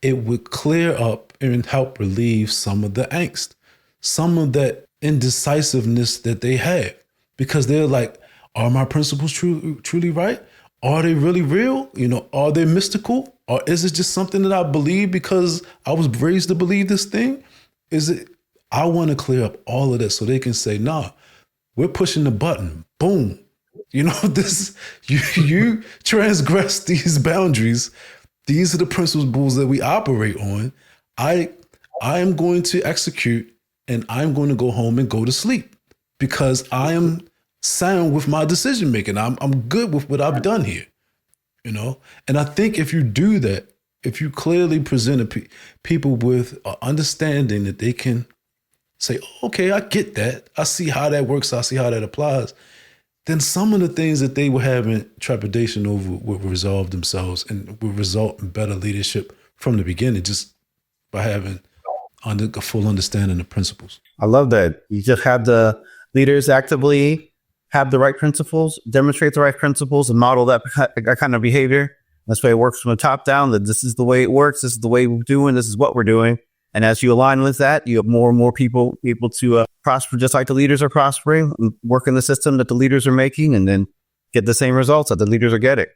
it would clear up and help relieve some of the angst, some of that indecisiveness that they have, because they're like, are my principles truly right? Are they really real? Are they mystical? Or is it just something that I believe because I was raised to believe this thing? I want to clear up all of that so they can say, nah, we're pushing the button. Boom. You transgress these boundaries. These are the principles that we operate on. I am going to execute, and I'm going to go home and go to sleep because I am sound with my decision making. I'm good with what I've done here, And I think if you do that, if you clearly present people with an understanding that they can say, okay, I get that. I see how that works. I see how that applies. Then some of the things that they were having trepidation over will resolve themselves and will result in better leadership from the beginning, just by having a full understanding of principles. I love that. You just have the leaders actively have the right principles, demonstrate the right principles, and model that kind of behavior. That's why it works from the top down, that this is the way it works, this is the way we're doing, this is what we're doing. And as you align with that, you have more and more people able to prosper just like the leaders are prospering, work in the system that the leaders are making, and then get the same results that the leaders are getting.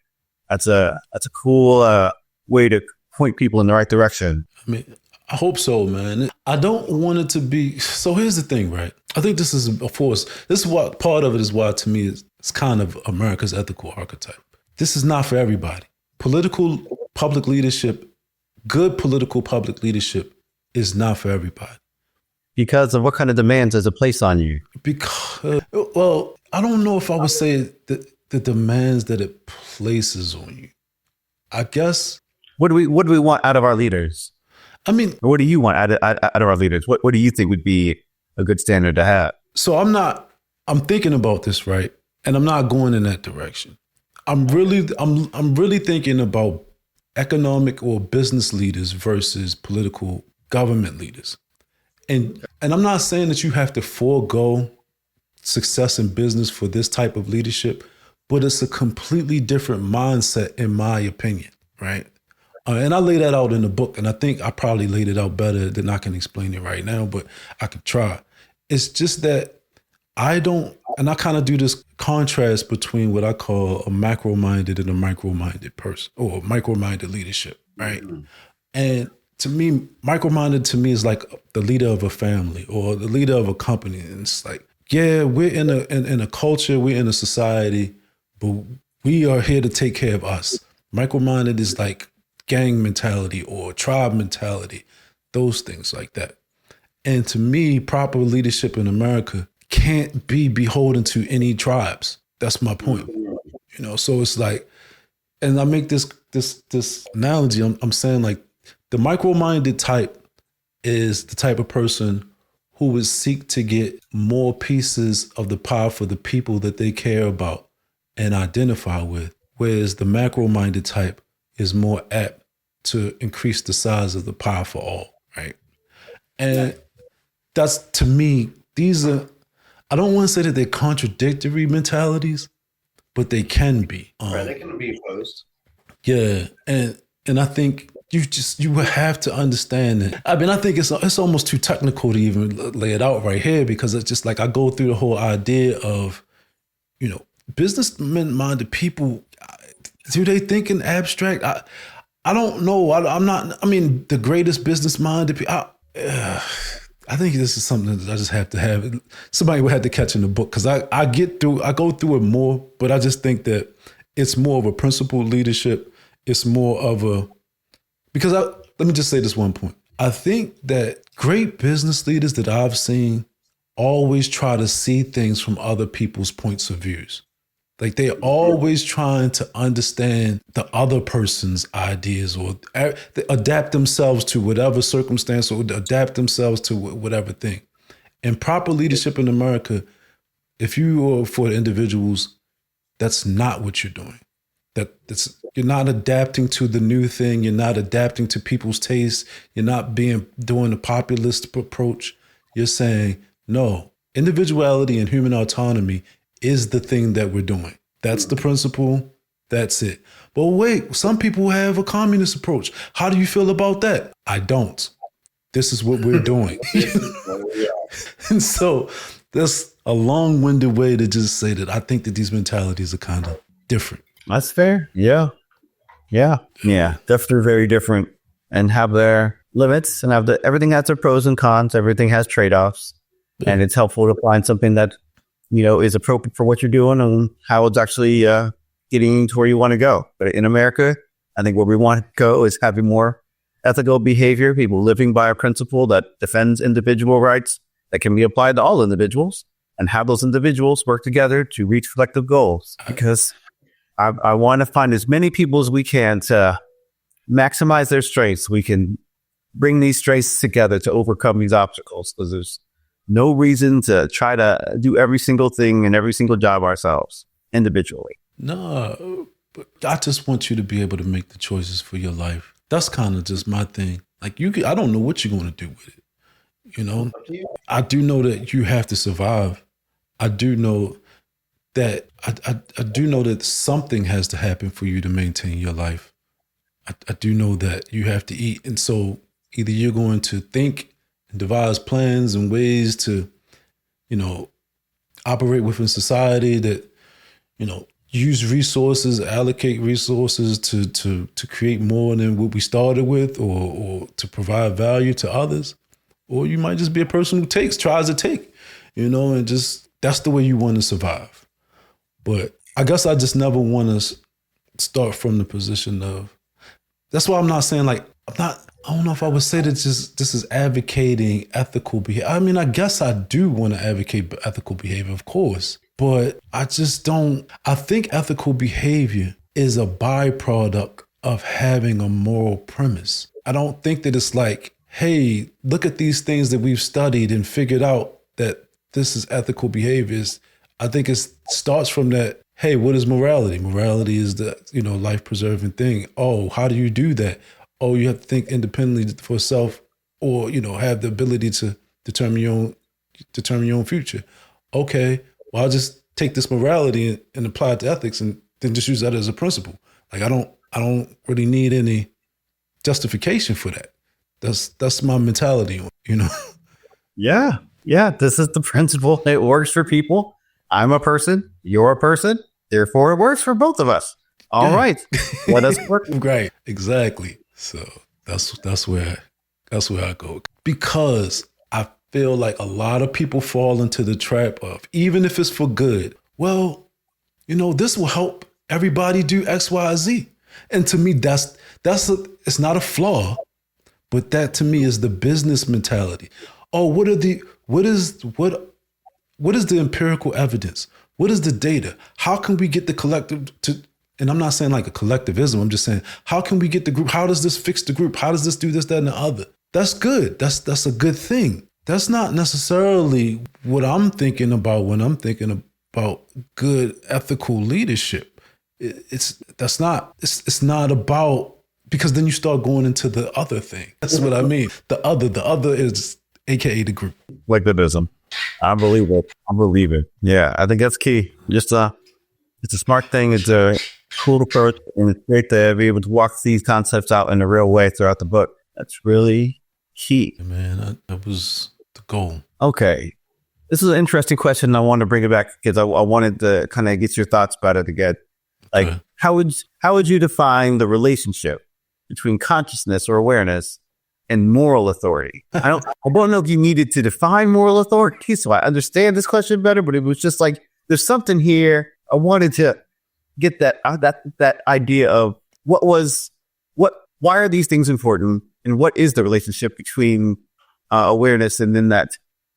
That's a cool way to point people in the right direction. I mean, I hope so, man. I don't want it to be. So here's the thing, right? I think this is a force. This is what part of it is why, to me, it's kind of America's ethical archetype. This is not for everybody. Political public leadership, good political public leadership, is not for everybody. Because of what kind of demands does it place on you? Because, well, I don't know if I would say that the demands that it places on you. I guess, What do we want out of our leaders? I mean, Or what do you want out of our leaders? What do you think would be a good standard to have? so I'm thinking about this, right? And I'm not going in that direction. I'm really thinking about economic or business leaders versus political government leaders. And I'm not saying that you have to forego success in business for this type of leadership, but it's a completely different mindset, in my opinion, right? And I lay that out in the book, and I think I probably laid it out better than I can explain it right now, but I could try. It's just that I don't, and I kind of do this contrast between what I call a macro-minded and a micro-minded person, or micro-minded leadership, right? And to me, micro-minded to me is like the leader of a family or the leader of a company. And it's like, yeah, we're in a culture, we're in a society, but we are here to take care of us. Micro-minded is like gang mentality or tribe mentality, those things like that. And to me, proper leadership in America can't be beholden to any tribes. That's my point. So it's like, and I make this analogy. I'm saying like the micro-minded type is the type of person who would seek to get more pieces of the pie for the people that they care about and identify with, whereas the macro-minded type is more apt to increase the size of the pie for all, right? And that's, to me, these are, I don't want to say that they're contradictory mentalities, but they can be. Right, they can be opposed. Yeah, and I think you would have to understand it. I mean, I think it's almost too technical to even lay it out right here, because it's just like I go through the whole idea of, businessmen-minded people. Do they think in abstract? I don't know. I'm not. I mean, the greatest business-minded people. I think this is something that I just have to have. Somebody would have to catch in the book, because I go through it more, but I just think that it's more of a principled leadership. It's more of a, because let me just say this one point. I think that great business leaders that I've seen always try to see things from other people's points of views. Like they're always trying to understand the other person's ideas, or adapt themselves to whatever circumstance, or adapt themselves to whatever thing. And proper leadership in America, if you are for individuals, that's not what you're doing. You're not adapting to the new thing. You're not adapting to people's tastes. You're not doing a populist approach. You're saying, no, individuality and human autonomy is the thing that we're doing. That's the principle. That's it. But wait, some people have a communist approach. How do you feel about that? I don't. This is what we're doing. And so that's a long-winded way to just say that I think that these mentalities are kind of different. That's fair. Yeah. Definitely very different, and have their limits, and everything has their pros and cons. Everything has trade-offs, and it's helpful to find something that is appropriate for what you're doing and how it's actually getting to where you want to go. But in America, I think where we want to go is having more ethical behavior, people living by a principle that defends individual rights that can be applied to all individuals, and have those individuals work together to reach collective goals. Because I want to find as many people as we can to maximize their strengths. We can bring these strengths together to overcome these obstacles, because there's no reason to try to do every single thing and every single job ourselves individually. No, but I just want you to be able to make the choices for your life. That's kind of just my thing. Like I don't know what you're going to do with it. I do know that you have to survive. I do know that I do know that something has to happen for you to maintain your life. I do know that you have to eat. And so either you're going to think and devise plans and ways to, operate within society that, use resources, allocate resources to create more than what we started with, or to provide value to others. Or you might just be a person who tries to take, and just, that's the way you want to survive. But I guess I just never want to start from the position of, that's why I'm not saying like, I don't know if I would say that this is advocating ethical behavior. I mean, I guess I do want to advocate ethical behavior, of course, but I just don't. I think ethical behavior is a byproduct of having a moral premise. I don't think that it's like, hey, look at these things that we've studied and figured out that this is ethical behaviors. I think it starts from that. Hey, what is morality? Morality is the, life preserving thing. Oh, how do you do that? Oh, you have to think independently for self, or, have the ability to determine your own future. Okay, well, I'll just take this morality and apply it to ethics and then just use that as a principle. Like, I don't really need any justification for that. That's my mentality, Yeah. Yeah. This is the principle. It works for people. I'm a person. You're a person. Therefore, it works for both of us. All right. Let us work. Right. Exactly. So that's where I go. Because I feel like a lot of people fall into the trap of, even if it's for good, well, this will help everybody do X, Y, Z. And to me, it's not a flaw, but that to me is the business mentality. Oh, what is the empirical evidence? What is the data? How can we get the collective to, and I'm not saying like a collectivism, I'm just saying, how can we get the group? How does this fix the group? How does this do this, that, and the other? That's good. That's a good thing. That's not necessarily what I'm thinking about when I'm thinking about good ethical leadership. It's not about, because then you start going into the other thing. That's what I mean. The other is AKA the group. Collectivism. I believe it. Yeah, I think that's key. It's a smart thing. It's a cool approach, and it's great to be able to walk these concepts out in a real way throughout the book. That's really key. Man, that was the goal. Okay. This is an interesting question. I want to bring it back because I wanted to kind of get your thoughts about it again. Like, okay. How would you define the relationship between consciousness or awareness and moral authority? I don't know if you needed to define moral authority, so I understand this question better, but it was just like, there's something here. I wanted to get that idea of why are these things important, and what is the relationship between awareness and then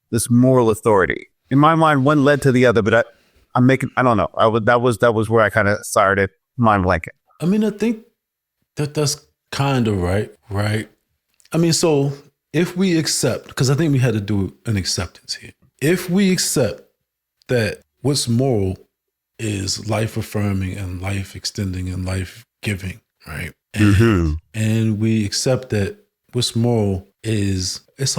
this moral authority? In my mind, one led to the other, but I don't know. That was where I kind of started mind blanking. I mean, I think that's kind of right. I mean, so if we accept, because I think we had to do an acceptance here. If we accept that what's moral is life affirming and life extending and life giving, right? And we accept that what's moral is, it's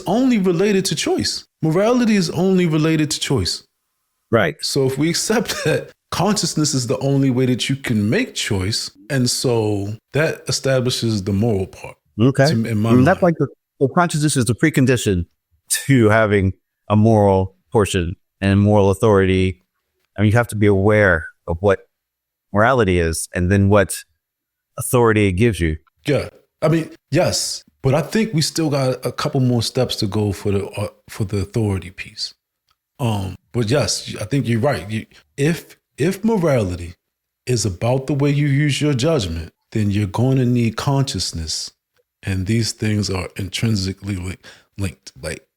only related to choice. Morality is only related to choice. Right. So if we accept that consciousness is the only way that you can make choice, and so that establishes the moral part. Okay. In my mind. That's like the consciousness is the precondition to having a moral portion and moral authority. I mean, you have to be aware of what morality is and then what authority it gives you. Yeah. I mean, yes, but I think we still got a couple more steps to go for the authority piece. But yes, I think you're right. If morality is about the way you use your judgment, then you're going to need consciousness, and these things are intrinsically linked. Like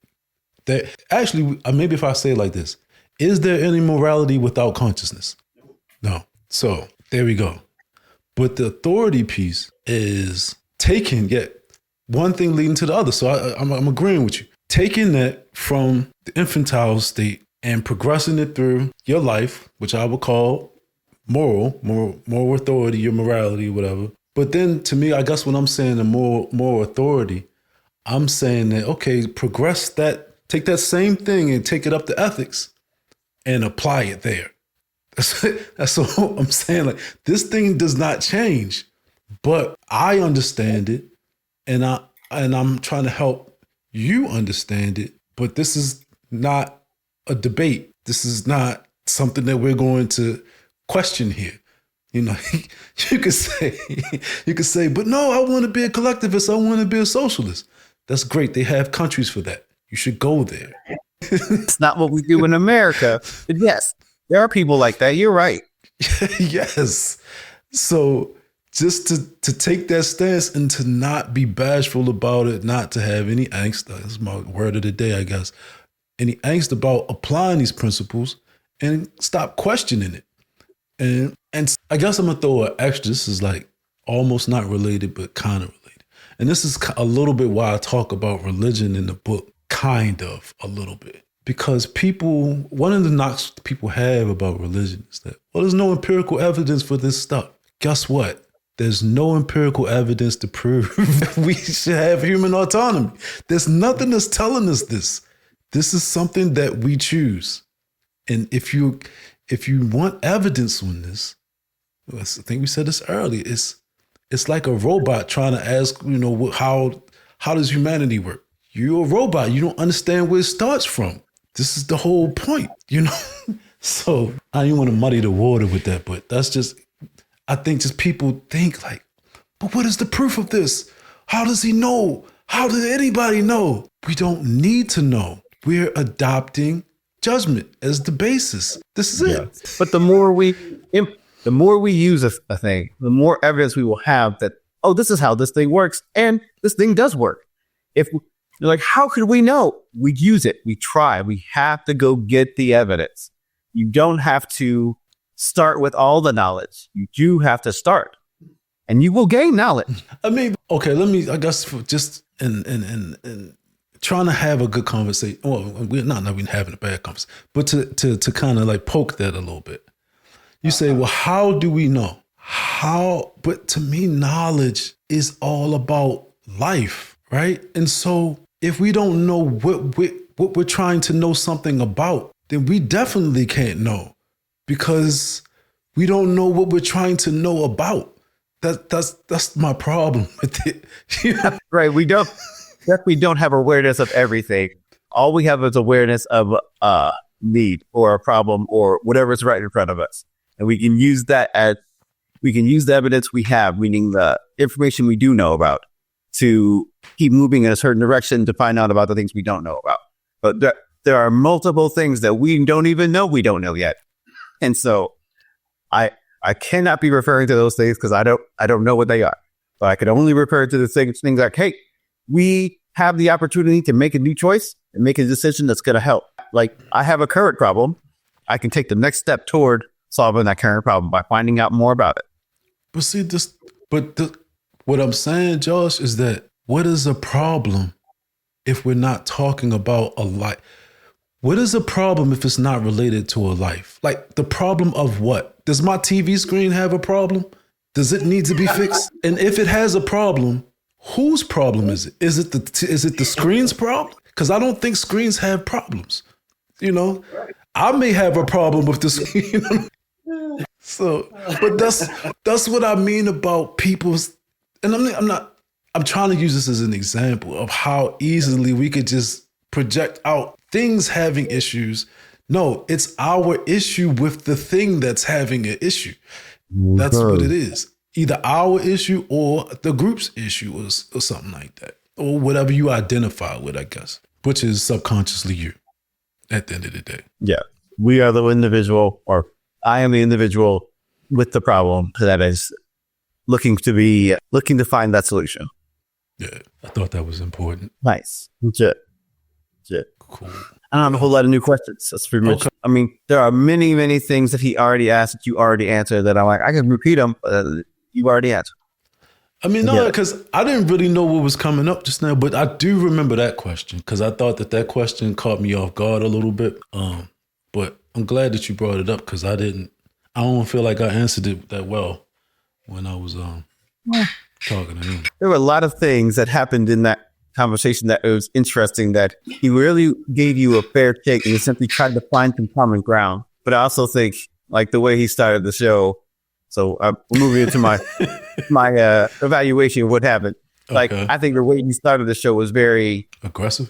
that. Actually, maybe if I say it like this: is there any morality without consciousness? No. So there we go. But the authority piece is taking one thing leading to the other. So I'm agreeing with you. Taking that from the infantile state and progressing it through your life, which I would call moral authority, your morality, whatever. But then to me, I guess when I'm saying the moral authority, I'm saying that, okay, progress that, take that same thing and take it up to ethics and apply it there. That's what I'm saying. Like, this thing does not change, but I understand it, and I'm trying to help you understand it. But this is not a debate. This is not something that we're going to question here. You could say, but no, I want to be a collectivist. I want to be a socialist. That's great. They have countries for that. You should go there. It's not what we do in America. But yes, there are people like that. You're right. Yes. So just to take that stance and to not be bashful about it, not to have any angst. That's my word of the day, I guess. Any angst about applying these principles and stop questioning it. And I guess I'm gonna throw an extra. This is like almost not related, but kind of related. And this is a little bit why I talk about religion in the book, kind of a little bit. Because one of the knocks people have about religion is that, well, there's no empirical evidence for this stuff. Guess what? There's no empirical evidence to prove we should have human autonomy. There's nothing that's telling us this. This is something that we choose. And if you want evidence on this, I think we said this earlier, it's like a robot trying to ask, how does humanity work? You're a robot. You don't understand where it starts from. This is the whole point, So I didn't want to muddy the water with that, but that's just, I think just people think like, but what is the proof of this? How does he know? How does anybody know? We don't need to know. We're adopting judgment as the basis. This is it. But the more we use a thing, the more evidence we will have that, oh, this is how this thing works. And this thing does work. If you're like, how could we know? We use it. We try. We have to go get the evidence. You don't have to start with all the knowledge. You do have to start, and you will gain knowledge. I mean, okay, I guess for just in trying to have a good conversation. Well, we're not even having a bad conversation, but to kind of like poke that a little bit. You say, well, how do we know? But to me, knowledge is all about life, right? And so if we don't know what we're trying to know something about, then we definitely can't know, because we don't know what we're trying to know about. That's my problem with it. Right. We definitely don't have awareness of everything. All we have is awareness of a need or a problem or whatever's right in front of us. And we can use the evidence we have, meaning the information we do know about, to keep moving in a certain direction to find out about the things we don't know about. But there are multiple things that we don't even know we don't know yet. And so I cannot be referring to those things because I don't know what they are. But I can only refer to the things like, hey, we have the opportunity to make a new choice and make a decision that's going to help. Like, I have a current problem. I can take the next step toward solving that current problem by finding out more about it. But see, what I'm saying, Josh, is that what is a problem if we're not talking about a life? What is a problem if it's not related to a life? Like, the problem of what? Does my TV screen have a problem? Does it need to be fixed? And if it has a problem, whose problem is it? Is it the screen's problem? Because I don't think screens have problems. I may have a problem with the screen. So, but that's what I mean about people's. And I'm trying to use this as an example of how easily we could just project out things having issues. No, it's our issue with the thing that's having an issue. That's what it is. Either our issue or the group's issue or something like that. Or whatever you identify with, I guess, which is subconsciously you at the end of the day. Yeah. We are the individual, or I am the individual with the problem that is looking to find that solution. Yeah, I thought that was important. Nice. Legit. Cool. I don't have a whole lot of new questions. That's pretty much. I mean, there are many, many things that he already asked that you already answered that I'm like, I can repeat them, but you already answered. I mean, no, because I didn't really know what was coming up just now, but I do remember that question because I thought that question caught me off guard a little bit. But I'm glad that you brought it up because I don't feel like I answered it that well when I was talking to him. There were a lot of things that happened in that conversation that it was interesting that he really gave you a fair shake and he simply tried to find some common ground. But I also think like the way he started the show. So I'm moving into my evaluation of what happened. Like, okay. I think the way he started the show was very aggressive,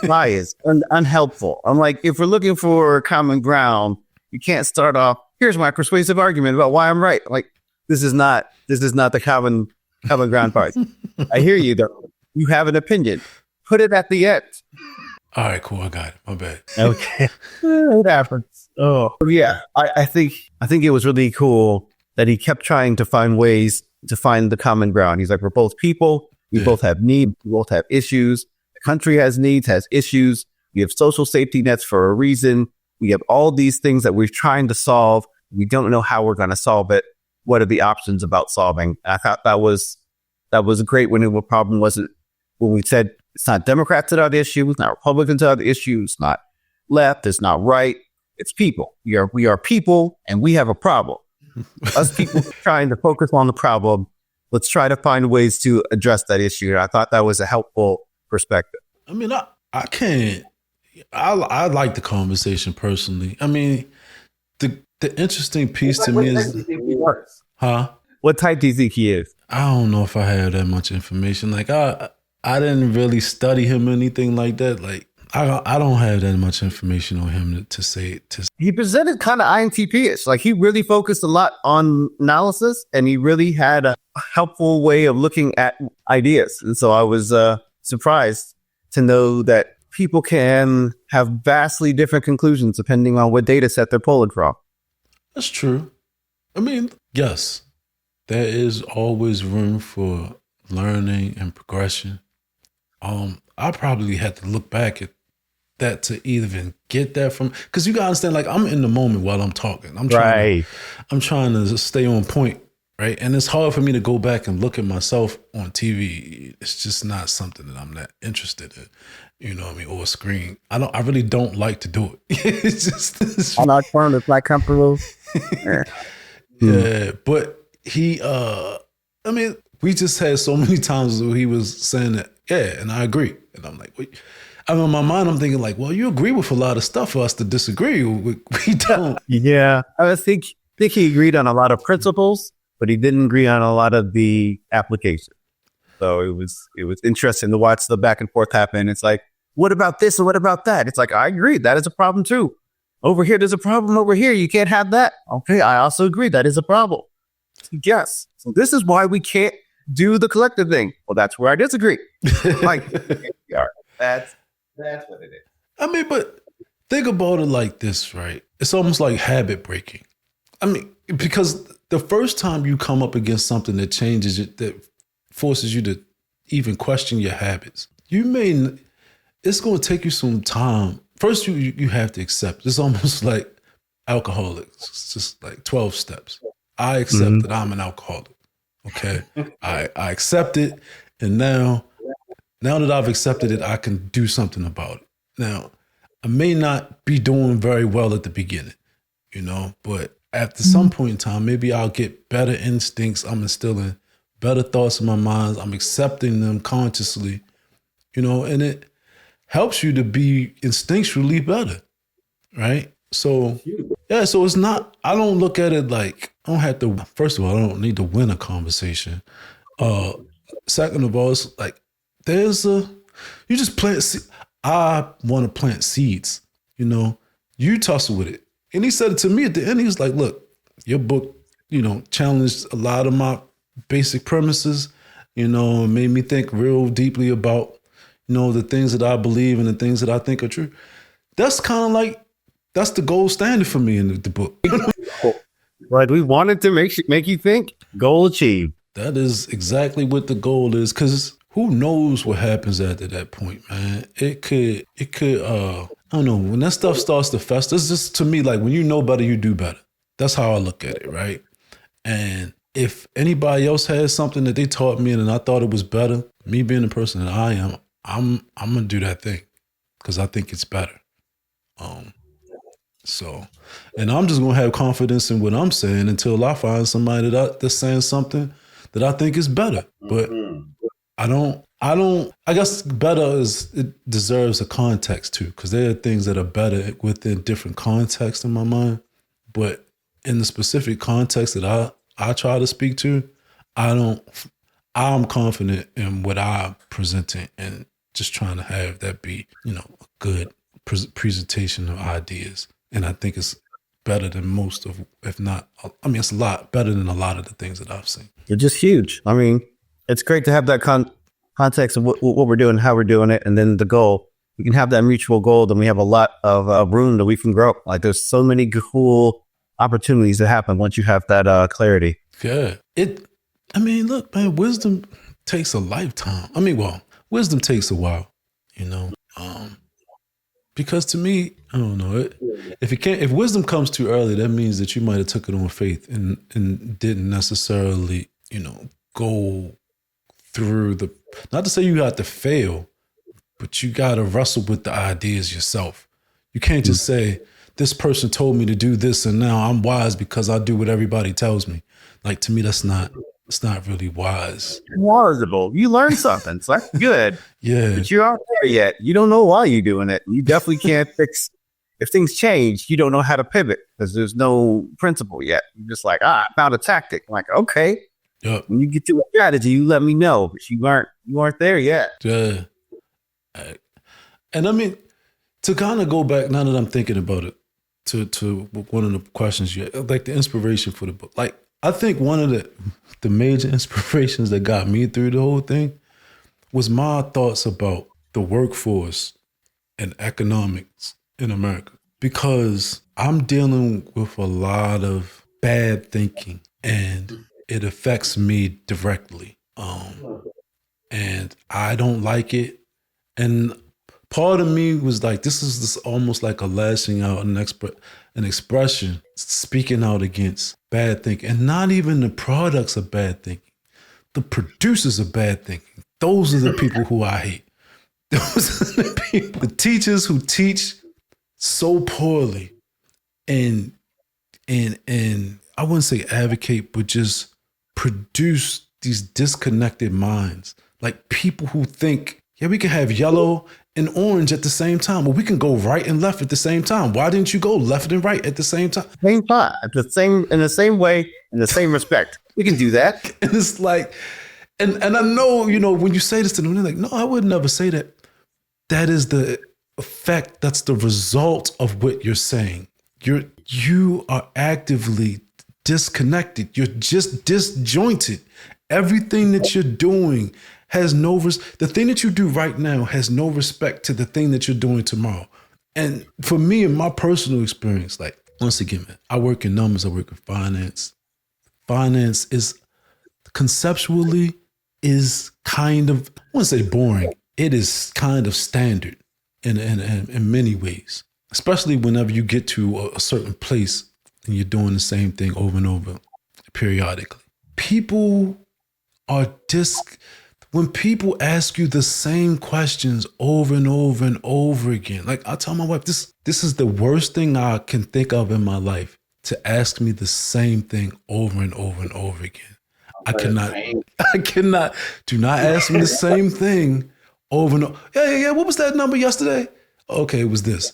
biased, unhelpful. I'm like, if we're looking for common ground, you can't start off, here's my persuasive argument about why I'm right. Like, this is not the common ground part. I hear you though. You have an opinion. Put it at the end. All right, cool. I got it. My bad. Okay. It happens. Oh yeah. I think it was really cool that he kept trying to find ways to find the common ground. He's like, we're both people. We both have needs. We both have issues. The country has needs, has issues. We have social safety nets for a reason. We have all these things that we're trying to solve. We don't know how we're going to solve it. What are the options about solving? I thought that was great when the problem wasn't when we said it's not Democrats that are the issue, it's not Republicans that are the issue, it's not left, it's not right, it's people. We are people, and we have a problem. Us people trying to focus on the problem. Let's try to find ways to address that issue. And I thought that was a helpful perspective. I mean, I can't. I like the conversation personally. I mean, the interesting piece to me is, huh? What type do you think he is? I don't know if I have that much information. Like I didn't really study him or anything like that. Like I don't have that much information on him to say. He presented kind of INTP-ish. Like he really focused a lot on analysis, and he really had a helpful way of looking at ideas. And so I was surprised to know that people can have vastly different conclusions depending on what data set they're pulling from. That's true. I mean, yes, there is always room for learning and progression. I probably had to look back at that to even get that from, because you gotta understand, like I'm in the moment while I'm talking. I'm trying to stay on point, right? And it's hard for me to go back and look at myself on TV. It's just not something that I'm that interested in, you know what I mean, or a screen. I really don't like to do it. I'm not trying to like comfortable. Yeah, but he, I mean, we just had so many times where he was saying that, yeah, and I agree. And I'm like, wait. I mean, in my mind, I'm thinking like, well, you agree with a lot of stuff for us to disagree. We don't. Yeah. I think he agreed on a lot of principles, but he didn't agree on a lot of the application. So it was interesting to watch the back and forth happen. It's like, what about this and what about that? It's like, I agree. That is a problem too. Over here, there's a problem over here. You can't have that. Okay, I also agree. That is a problem. Yes. So this is why we can't do the collective thing. Well, that's where I disagree. Like, that's what it is. I mean, but think about it like this, right? It's almost like habit breaking. I mean, because the first time you come up against something that changes it, that forces you to even question your habits, it's going to take you some time. First, you have to accept. It's almost like alcoholics. It's just like 12 steps. I accept that I'm an alcoholic. Okay. I accept it. And now that I've accepted it, I can do something about it. Now, I may not be doing very well at the beginning, you know, but after some point in time, maybe I'll get better instincts. I'm instilling better thoughts in my mind. I'm accepting them consciously, you know, and it helps you to be instinctually better, right? So, yeah, so it's not, I don't look at it like, I don't have to, first of all, I don't need to win a conversation. Second of all, it's like, you just plant, I want to plant seeds, you know, you tussle with it. And he said it to me at the end, he was like, look, your book, you know, challenged a lot of my basic premises, you know, made me think real deeply about, you know, the things that I believe and the things that I think are true. That's kind of like, that's the gold standard for me in the book. Right. We wanted to make you think. Goal achieved. That is exactly what the goal is, because who knows what happens after that point, man. It could, I don't know, when that stuff starts to fester, it's just, to me, like when you know better, you do better. That's how I look at it, right? And if anybody else has something that they taught me and I thought it was better, me being the person that I am, I'm gonna do that thing because I think it's better. So, and I'm just gonna have confidence in what I'm saying until I find somebody that's saying something that I think is better. But I guess better it deserves a context too, because there are things that are better within different contexts in my mind. But in the specific context that I try to speak to, I'm confident in what I'm presenting and just trying to have that be, you know, a good presentation of ideas. And I think it's better than most of, if not, I mean, it's a lot better than a lot of the things that I've seen. You're just huge. I mean, it's great to have that context of what we're doing, how we're doing it, and then the goal. We can have that mutual goal, then we have a lot of room that we can grow. Like there's so many cool opportunities that happen once you have that clarity. Yeah. Look, man, wisdom takes a lifetime. Wisdom takes a while, you know. Because to me, I don't know. If wisdom comes too early, that means that you might have took it on faith and didn't necessarily, go through not to say you have to fail, but you got to wrestle with the ideas yourself. You can't just say, this person told me to do this and now I'm wise because I do what everybody tells me. Like, to me, it's not really wise. Plausible. You learn something. So that's good. Yeah. But you aren't there yet. You don't know why you're doing it. You definitely can't fix. If things change, you don't know how to pivot because there's no principle yet. You're just like, I found a tactic. I'm like, okay. Yep. When you get to a strategy, you let me know. But you aren't there yet. Yeah. And to kind of go back, now that I'm thinking about it, to one of the questions you had, like the inspiration for the book. Like, I think one of the major inspirations that got me through the whole thing was my thoughts about the workforce and economics in America. Because I'm dealing with a lot of bad thinking and it affects me directly. And I don't like it. And part of me was like, this is almost like a lashing out, an expression, speaking out against bad thinking. And not even the products of bad thinking. The producers of bad thinking. Those are the people who I hate. Those are the people, the teachers who teach so poorly and I wouldn't say advocate, but just produce these disconnected minds. Like people who think, yeah, we can have yellow and orange at the same time. Well, we can go right and left at the same time. Why didn't you go left and right at the same time? Same time, in the same way, in the same respect. We can do that. And it's like, and I know, when you say this to them, they're like, no, I would never say that. That is the effect. That's the result of what you're saying. You are actively disconnected. You're just disjointed. Everything that you're doing has the thing that you do right now has no respect to the thing that you're doing tomorrow. And for me, in my personal experience, like, once again, man, I work in numbers, I work in finance. Finance is conceptually is kind of, I wouldn't say boring. It is kind of standard in many ways, especially whenever you get to a certain place and you're doing the same thing over and over periodically. People are when people ask you the same questions over and over and over again. Like I tell my wife, this is the worst thing I can think of in my life, to ask me the same thing over and over and over again. I cannot, do not ask me the same thing over and over. Yeah. What was that number yesterday? Okay, it was this.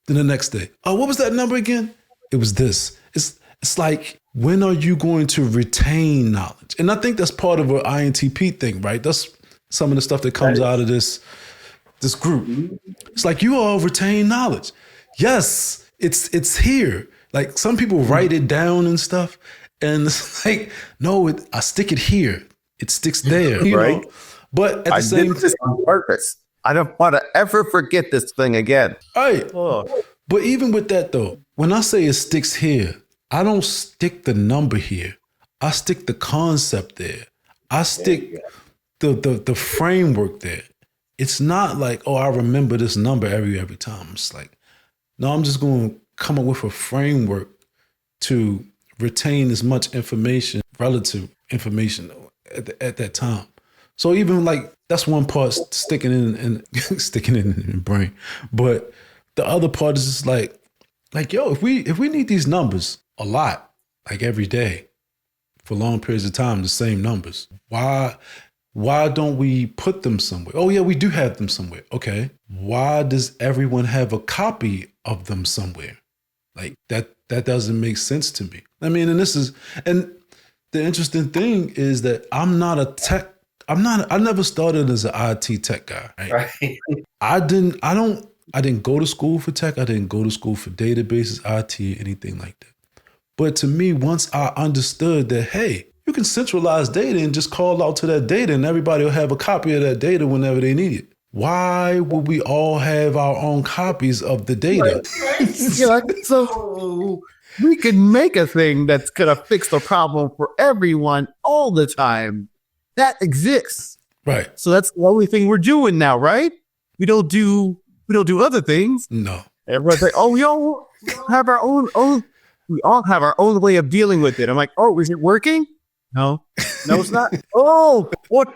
Then the next day, oh, what was that number again? It was this. It's like, when are you going to retain knowledge? And I think that's part of an iNTP thing, right? That's some of the stuff that comes out of this group. It's like, you all retain knowledge. Yes, it's here. Like some people write it down and stuff. And it's like, no, I stick it here. It sticks there, you know? But at the same time, on purpose. I don't want to ever forget this thing again. Right. Oh. But even with that though, when I say it sticks here, I don't stick the number here. I stick the concept there. I stick the framework there. It's not like, oh, I remember this number every time. It's like, no, I'm just going to come up with a framework to retain as much information, relative information at that time. So even like, that's one part, sticking in the brain. But the other part is just like, yo, if we need these numbers a lot, like every day for long periods of time, the same numbers, why don't we put them somewhere? Oh yeah, we do have them somewhere. Okay. Why does everyone have a copy of them somewhere? Like that doesn't make sense to me. I mean, and the interesting thing is that I never started as an IT tech guy. Right? I didn't go to school for tech. I didn't go to school for databases, IT, anything like that. But to me, once I understood that, hey, you can centralize data and just call out to that data and everybody will have a copy of that data whenever they need it. Why would we all have our own copies of the data? You're like, so We can make a thing that's going to fix the problem for everyone all the time. That exists. Right. So that's the only thing we're doing now, right? We don't do other things. No. Everyone's like, we all have our own we all have our own way of dealing with it. I'm like, oh, is it working? No, it's not. Oh, what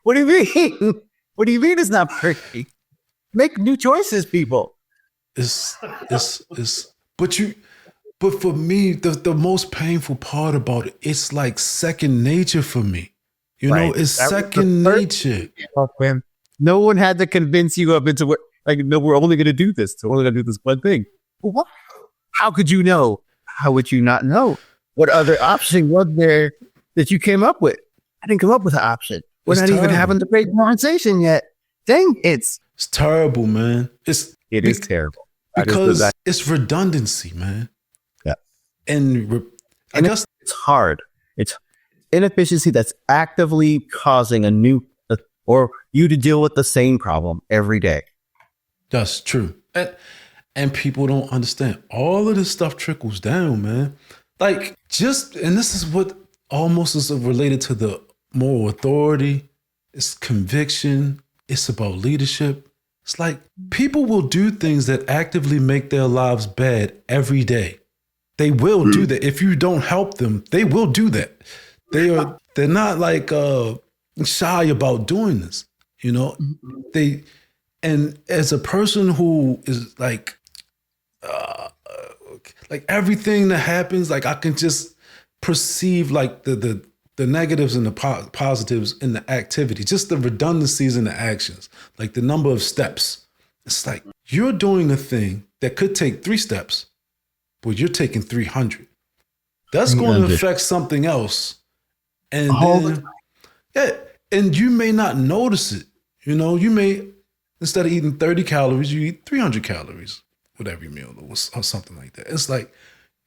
do you mean? What do you mean it's not working? Make new choices, people. But for me, the most painful part about it, it's like second nature for me. You know, it's second nature. No one had to convince you up into what, like, no, we're only going to do this. We're only going to do this one thing. What? How could you know? How would you not know? What other option was there that you came up with? I didn't come up with an option. We're not even having the great conversation yet. Dang, it's terrible, man. It is terrible. Because it's redundancy, man. Yeah. And I guess it's hard. It's inefficiency that's actively causing a new, or you to deal with the same problem every day. That's true. And people don't understand. All of this stuff trickles down, man. Like, and this is what almost is related to the moral authority. It's conviction. It's about leadership. It's like people will do things that actively make their lives bad every day. They will do that. If you don't help them, they will do that. They're not like shy about doing this, you know? And as a person who is like everything that happens, like I can just perceive like the negatives and the positives in the activity, just the redundancies in the actions, like the number of steps. It's like you're doing a thing that could take 3 steps, but you're taking 300. That's going to affect something else. And and you may not notice it. You know, you may, instead of eating 30 calories, you eat 300 calories with every meal or something like that. It's like,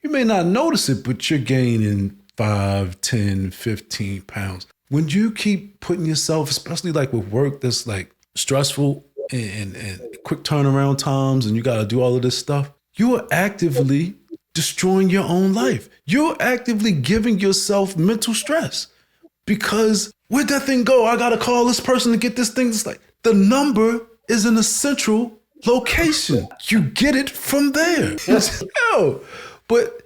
you may not notice it, but you're gaining 5, 10, 15 pounds. When you keep putting yourself, especially like with work that's like stressful and quick turnaround times, and you got to do all of this stuff, you are actively destroying your own life. You're actively giving yourself mental stress because where'd that thing go? I got to call this person to get this thing. It's like the number is in a central location. You get it from there. But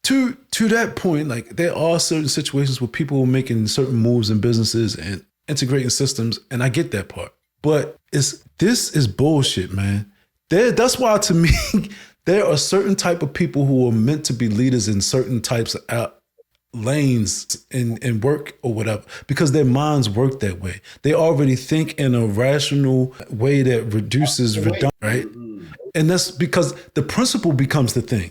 to that point, like there are certain situations where people are making certain moves in businesses and integrating systems, and I get that part. But this is bullshit, man. That's why to me, there are certain type of people who are meant to be leaders in certain types of lanes in work or whatever, because their minds work that way. They already think in a rational way that reduces redundancy, right? And that's because the principle becomes the thing.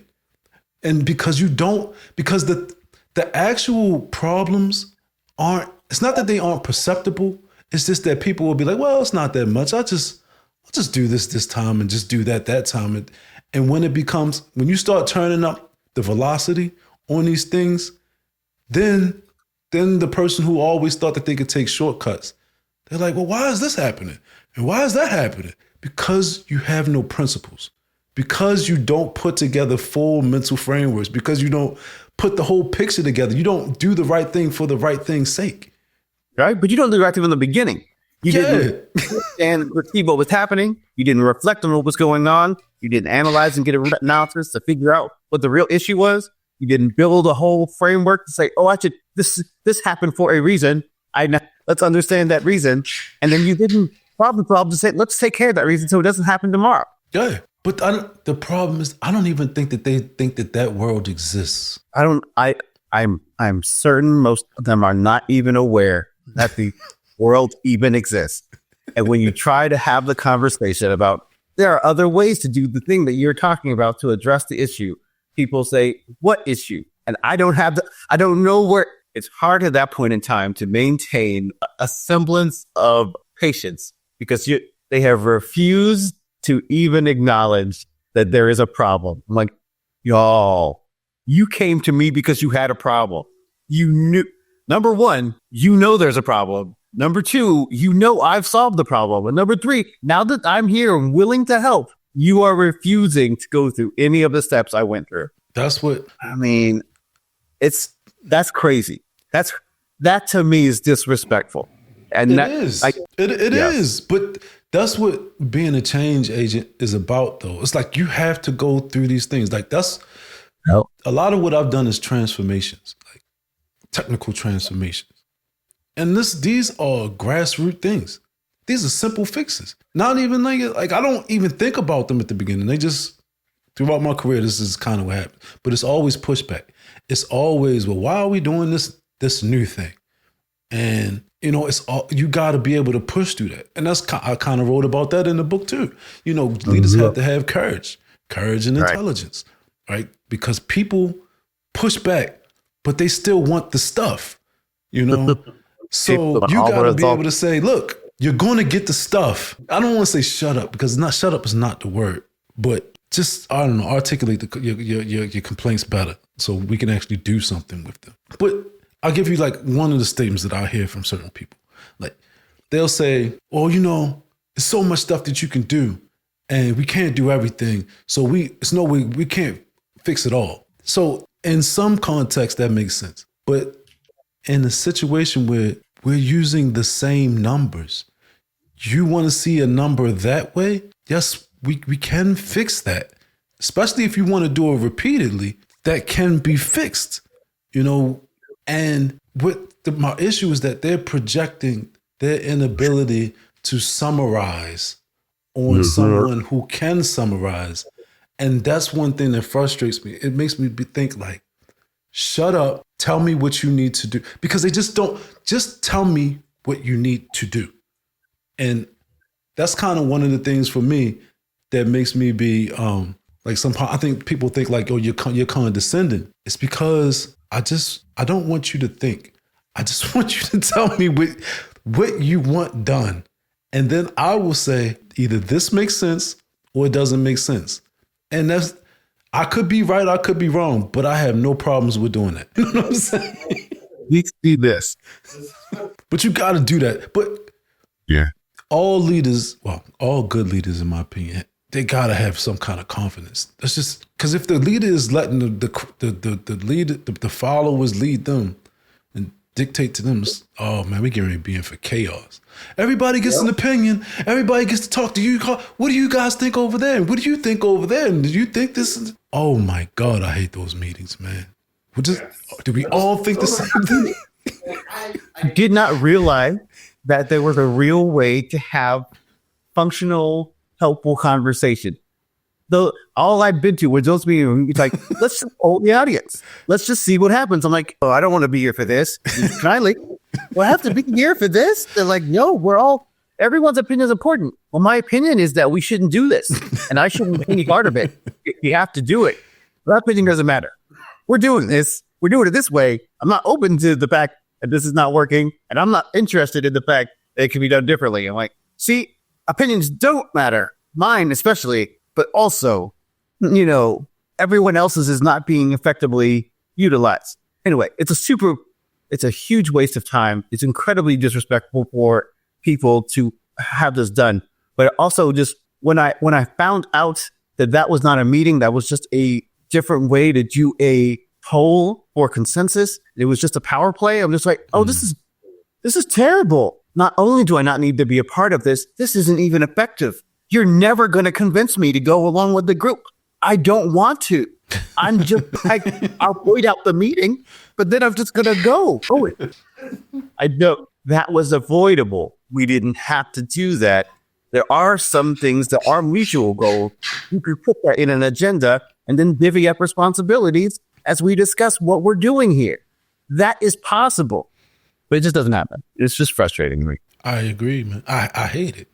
And because the actual problems it's not that they aren't perceptible. It's just that people will be like, well, it's not that much. I'll just do this time and just do that time. And when you start turning up the velocity on these things, then the person who always thought that they could take shortcuts, they're like, well, why is this happening? And why is that happening? Because you have no principles. Because you don't put together full mental frameworks, because you don't put the whole picture together. You don't do the right thing for the right thing's sake. Right? But you don't do the right thing from the beginning. You didn't understand what was happening. You didn't reflect on what was going on. You didn't analyze and get an analysis to figure out what the real issue was. You didn't build a whole framework to say, this happened for a reason. Let's understand that reason. And then you didn't problem to say, let's take care of that reason so it doesn't happen tomorrow. Yeah. But the problem is, I don't even think that they think that world exists. I'm certain most of them are not even aware that the world even exists. And when you try to have the conversation about there are other ways to do the thing that you're talking about to address the issue, people say, what issue? And I don't know where. It's hard at that point in time to maintain a semblance of patience because they have refused to even acknowledge that there is a problem. I'm like, y'all, you came to me because you had a problem. You knew, number one, there's a problem. Number two, I've solved the problem. And number three, now that I'm here and willing to help, you are refusing to go through any of the steps I went through. That's what I mean, that's crazy. That to me is disrespectful. And it that, is. like, It yes. is. But that's what being a change agent is about, though. It's like you have to go through these things. Like that's No. a lot of what I've done is transformations, like technical transformations. And these are grassroots things. These are simple fixes. Not even like I don't even think about them at the beginning. They just throughout my career, this is kind of what happened. But it's always pushback. It's always, well, why are we doing this new thing? And it's all you got to be able to push through that. And I kind of wrote about that in the book too. Leaders have to have courage and Right. intelligence, right? Because people push back, but they still want the stuff, So People you all got to be result- able to say, look, you're going to get the stuff. I don't want to say shut up because shut up is not the word, but just, I don't know, articulate your complaints better so we can actually do something with them. But I'll give you like one of the statements that I hear from certain people. Like they'll say, oh, there's so much stuff that you can do and we can't do everything. So it's no way we can't fix it all. So in some context, that makes sense. But in a situation where we're using the same numbers, you want to see a number that way? Yes, we can fix that. Especially if you want to do it repeatedly, that can be fixed, And my issue is that they're projecting their inability to summarize on someone who can summarize. And that's one thing that frustrates me. It makes me think like, shut up, tell me what you need to do. Because they just tell me what you need to do. And that's kind of one of the things for me that makes me be like somehow I think people think like, oh, you're condescending. It's because I don't want you to think. I just want you to tell me what you want done. And then I will say either this makes sense or it doesn't make sense. And I could be right, I could be wrong, but I have no problems with doing that. You know what I'm saying? We see this. But you got to do that. But Yeah. all leaders, well, all good leaders, in my opinion, they gotta have some kind of confidence. That's just because if the leader is letting the followers lead them and dictate to them, oh man, we getting ready to be in for chaos. Everybody gets an opinion. Everybody gets to talk to you. What do you guys think over there? And what do you think over there? And do you think this is? Oh my God, I hate those meetings, man. Do we all think the same thing? I did not realize that there was a real way to have functional, helpful conversation. Though all I've been to was those meetings, it's like, let's just hold the audience. Let's just see what happens. I'm like, oh, I don't want to be here for this. Can I leave? Do I have to be here for this? They're like, no, everyone's opinion is important. Well, my opinion is that we shouldn't do this. And I shouldn't be any part of it. You have to do it. That opinion doesn't matter. We're doing this. We're doing it this way. I'm not open to the fact that this is not working. And I'm not interested in the fact that it can be done differently. I'm like, see, opinions don't matter. Mine especially, but also, everyone else's is not being effectively utilized. Anyway, it's a huge waste of time. It's incredibly disrespectful for people to have this done. But also just when I found out that was not a meeting, that was just a different way to do a poll or consensus. It was just a power play. I'm just like, oh, this is terrible. Not only do I not need to be a part of this, this isn't even effective. You're never going to convince me to go along with the group. I don't want to. I'm just like, I'll wait out the meeting, but then I'm just going to go. I know that was avoidable. We didn't have to do that. There are some things that are mutual goals. You could put that in an agenda and then divvy up responsibilities as we discuss what we're doing here. That is possible, but it just doesn't happen. It's just frustrating to me. I agree, man. I hate it.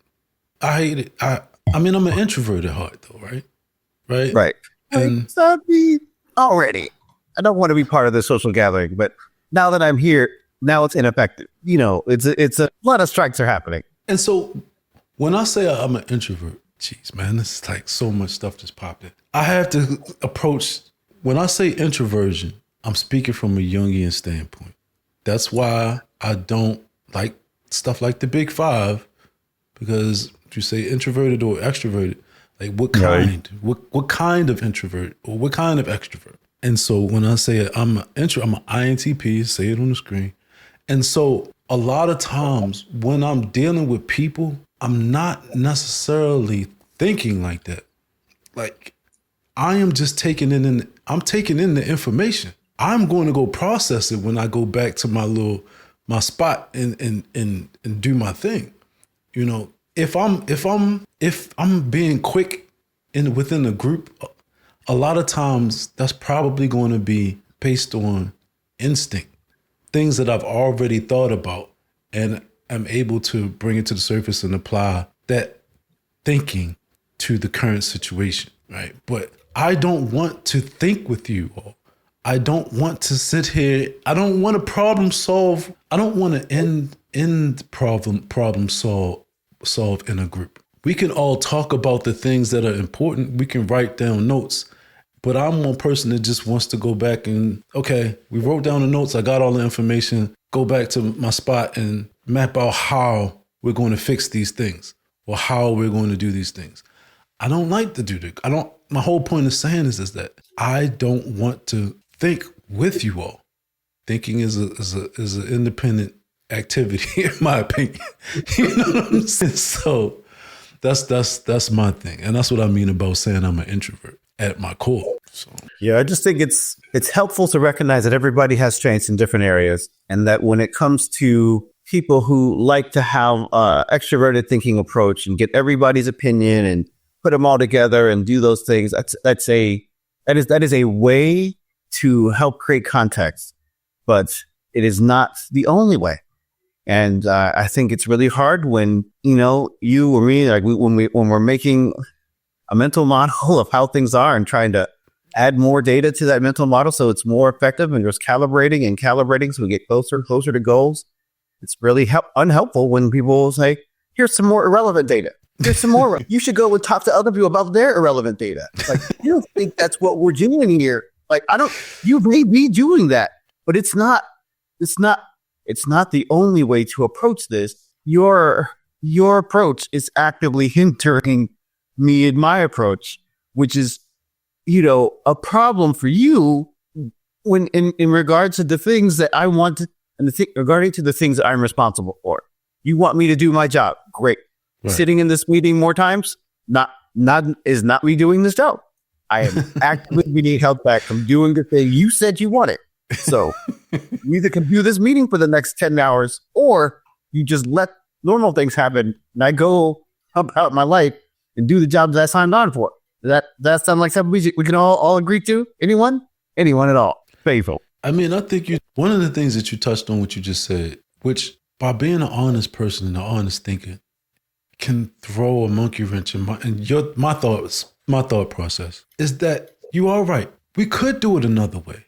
I hate it. I mean, I'm an introvert at heart, though, right? Right. And Already, I don't want to be part of the social gathering, but now that I'm here, now it's ineffective. It's a lot of strikes are happening. And so when I say I'm an introvert, geez, man, this is like so much stuff just popped in. I have to approach, when I say introversion, I'm speaking from a Jungian standpoint. That's why I don't like stuff like the Big Five, because if you say introverted or extroverted, like what kind? What kind of introvert or what kind of extrovert? And so when I say it, I'm an INTP, say it on the screen. And so a lot of times when I'm dealing with people, I'm not necessarily thinking like that. Like I am just I'm taking in the information. I'm going to go process it when I go back to my spot and do my thing. You know, if I'm being quick within a group, a lot of times that's probably going to be based on instinct, things that I've already thought about, and I'm able to bring it to the surface and apply that thinking to the current situation, right? But I don't want to think with you all. I don't want to sit here. I don't want to problem solve. I don't want to end problem solve in a group. We can all talk about the things that are important. We can write down notes. But I'm one person that just wants to go back and, okay, we wrote down the notes. I got all the information. Go back to my spot and map out how we're going to fix these things or how we're going to do these things. I don't like to do that. My whole point of saying is that I don't want to think with you all. Thinking is an independent activity, in my opinion. You know what I'm saying? So that's my thing. And that's what I mean about saying I'm an introvert at my core. So yeah, I just think it's helpful to recognize that everybody has strengths in different areas, and that when it comes to people who like to have extroverted thinking approach and get everybody's opinion and put them all together and do those things, that is a way to help create context, but it is not the only way. And I think it's really hard when you or me, like when we're making a mental model of how things are and trying to add more data to that mental model so it's more effective, and just calibrating so we get closer to goals. It's really unhelpful when people say, here's some more irrelevant data. Here's some more. You should go and talk to other people about their irrelevant data. Like, you don't think that's what we're doing here. Like, you may be doing that, but it's not the only way to approach this. Your approach is actively hindering me in my approach, which is, a problem for you when in regards to the things that I want regarding to the things that I'm responsible for. You want me to do my job. Great. Right. Sitting in this meeting more times, not me doing this job. I am actively being held back from doing the thing you said you wanted. So you either can do this meeting for the next 10 hours, or you just let normal things happen and I go about my life and do the job that I signed on for. That sounds like something we can all agree to? Anyone at all? Faithful. I mean, I think one of the things that you touched on, what you just said, which by being an honest person and an honest thinker, can throw a monkey wrench in my thought process is that you are right. We could do it another way,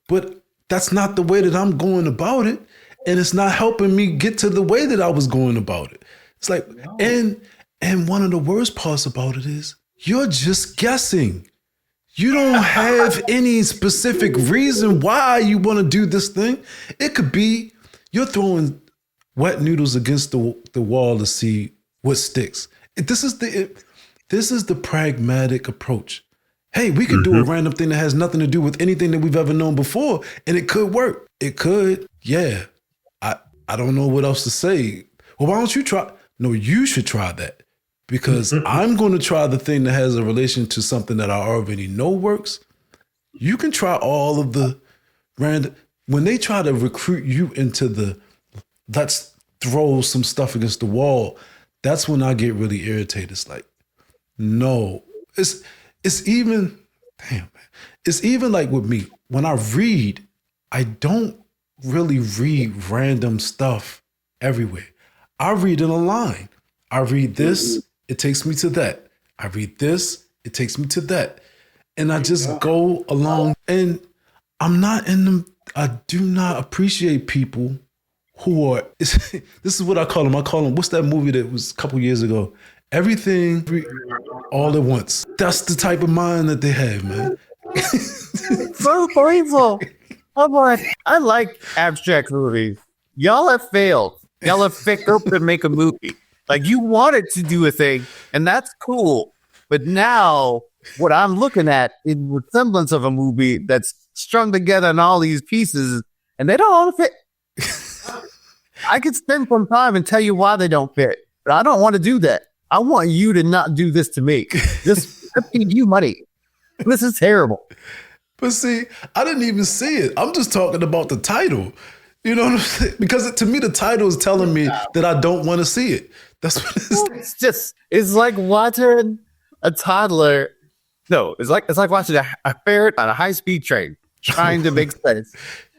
but that's not the way that I'm going about it. And it's not helping me get to the way that I was going about it. It's like, no. And one of the worst parts about it is you're just guessing. You don't have any specific reason why you want to do this thing. It could be you're throwing wet noodles against the wall to see what sticks. This is the pragmatic approach. Hey, we could do a random thing that has nothing to do with anything that we've ever known before, and it could work. It could. Yeah. I don't know what else to say. Well, why don't you try? No, you should try that, because I'm going to try the thing that has a relation to something that I already know works. You can try all of the random. When they try to recruit you into let's throw some stuff against the wall, that's when I get really irritated. It's like, no, it's even like with me, when I read, I don't really read random stuff everywhere. I read in a line. I read this, it takes me to that. I read this, it takes me to that. And I just go along, and I do not appreciate people who are, this is what I call them. What's that movie that was a couple years ago? Everything all at once. That's the type of mind that they have, man. So horrible. Oh boy. I like abstract movies. Y'all have failed. Y'all have failed to make a movie. Like, you wanted to do a thing, and that's cool. But now what I'm looking at is the semblance of a movie that's strung together in all these pieces, and they don't all fit. I could spend some time and tell you why they don't fit, but I don't want to do that. I want you to not do this to me. I paid you money. This is terrible. But see, I didn't even see it. I'm just talking about the title. You know what I'm saying? Because to me, the title is telling me that I don't want to see it. That's what it is. It's like watching a toddler. No, it's like watching a ferret on a high-speed train trying to make sense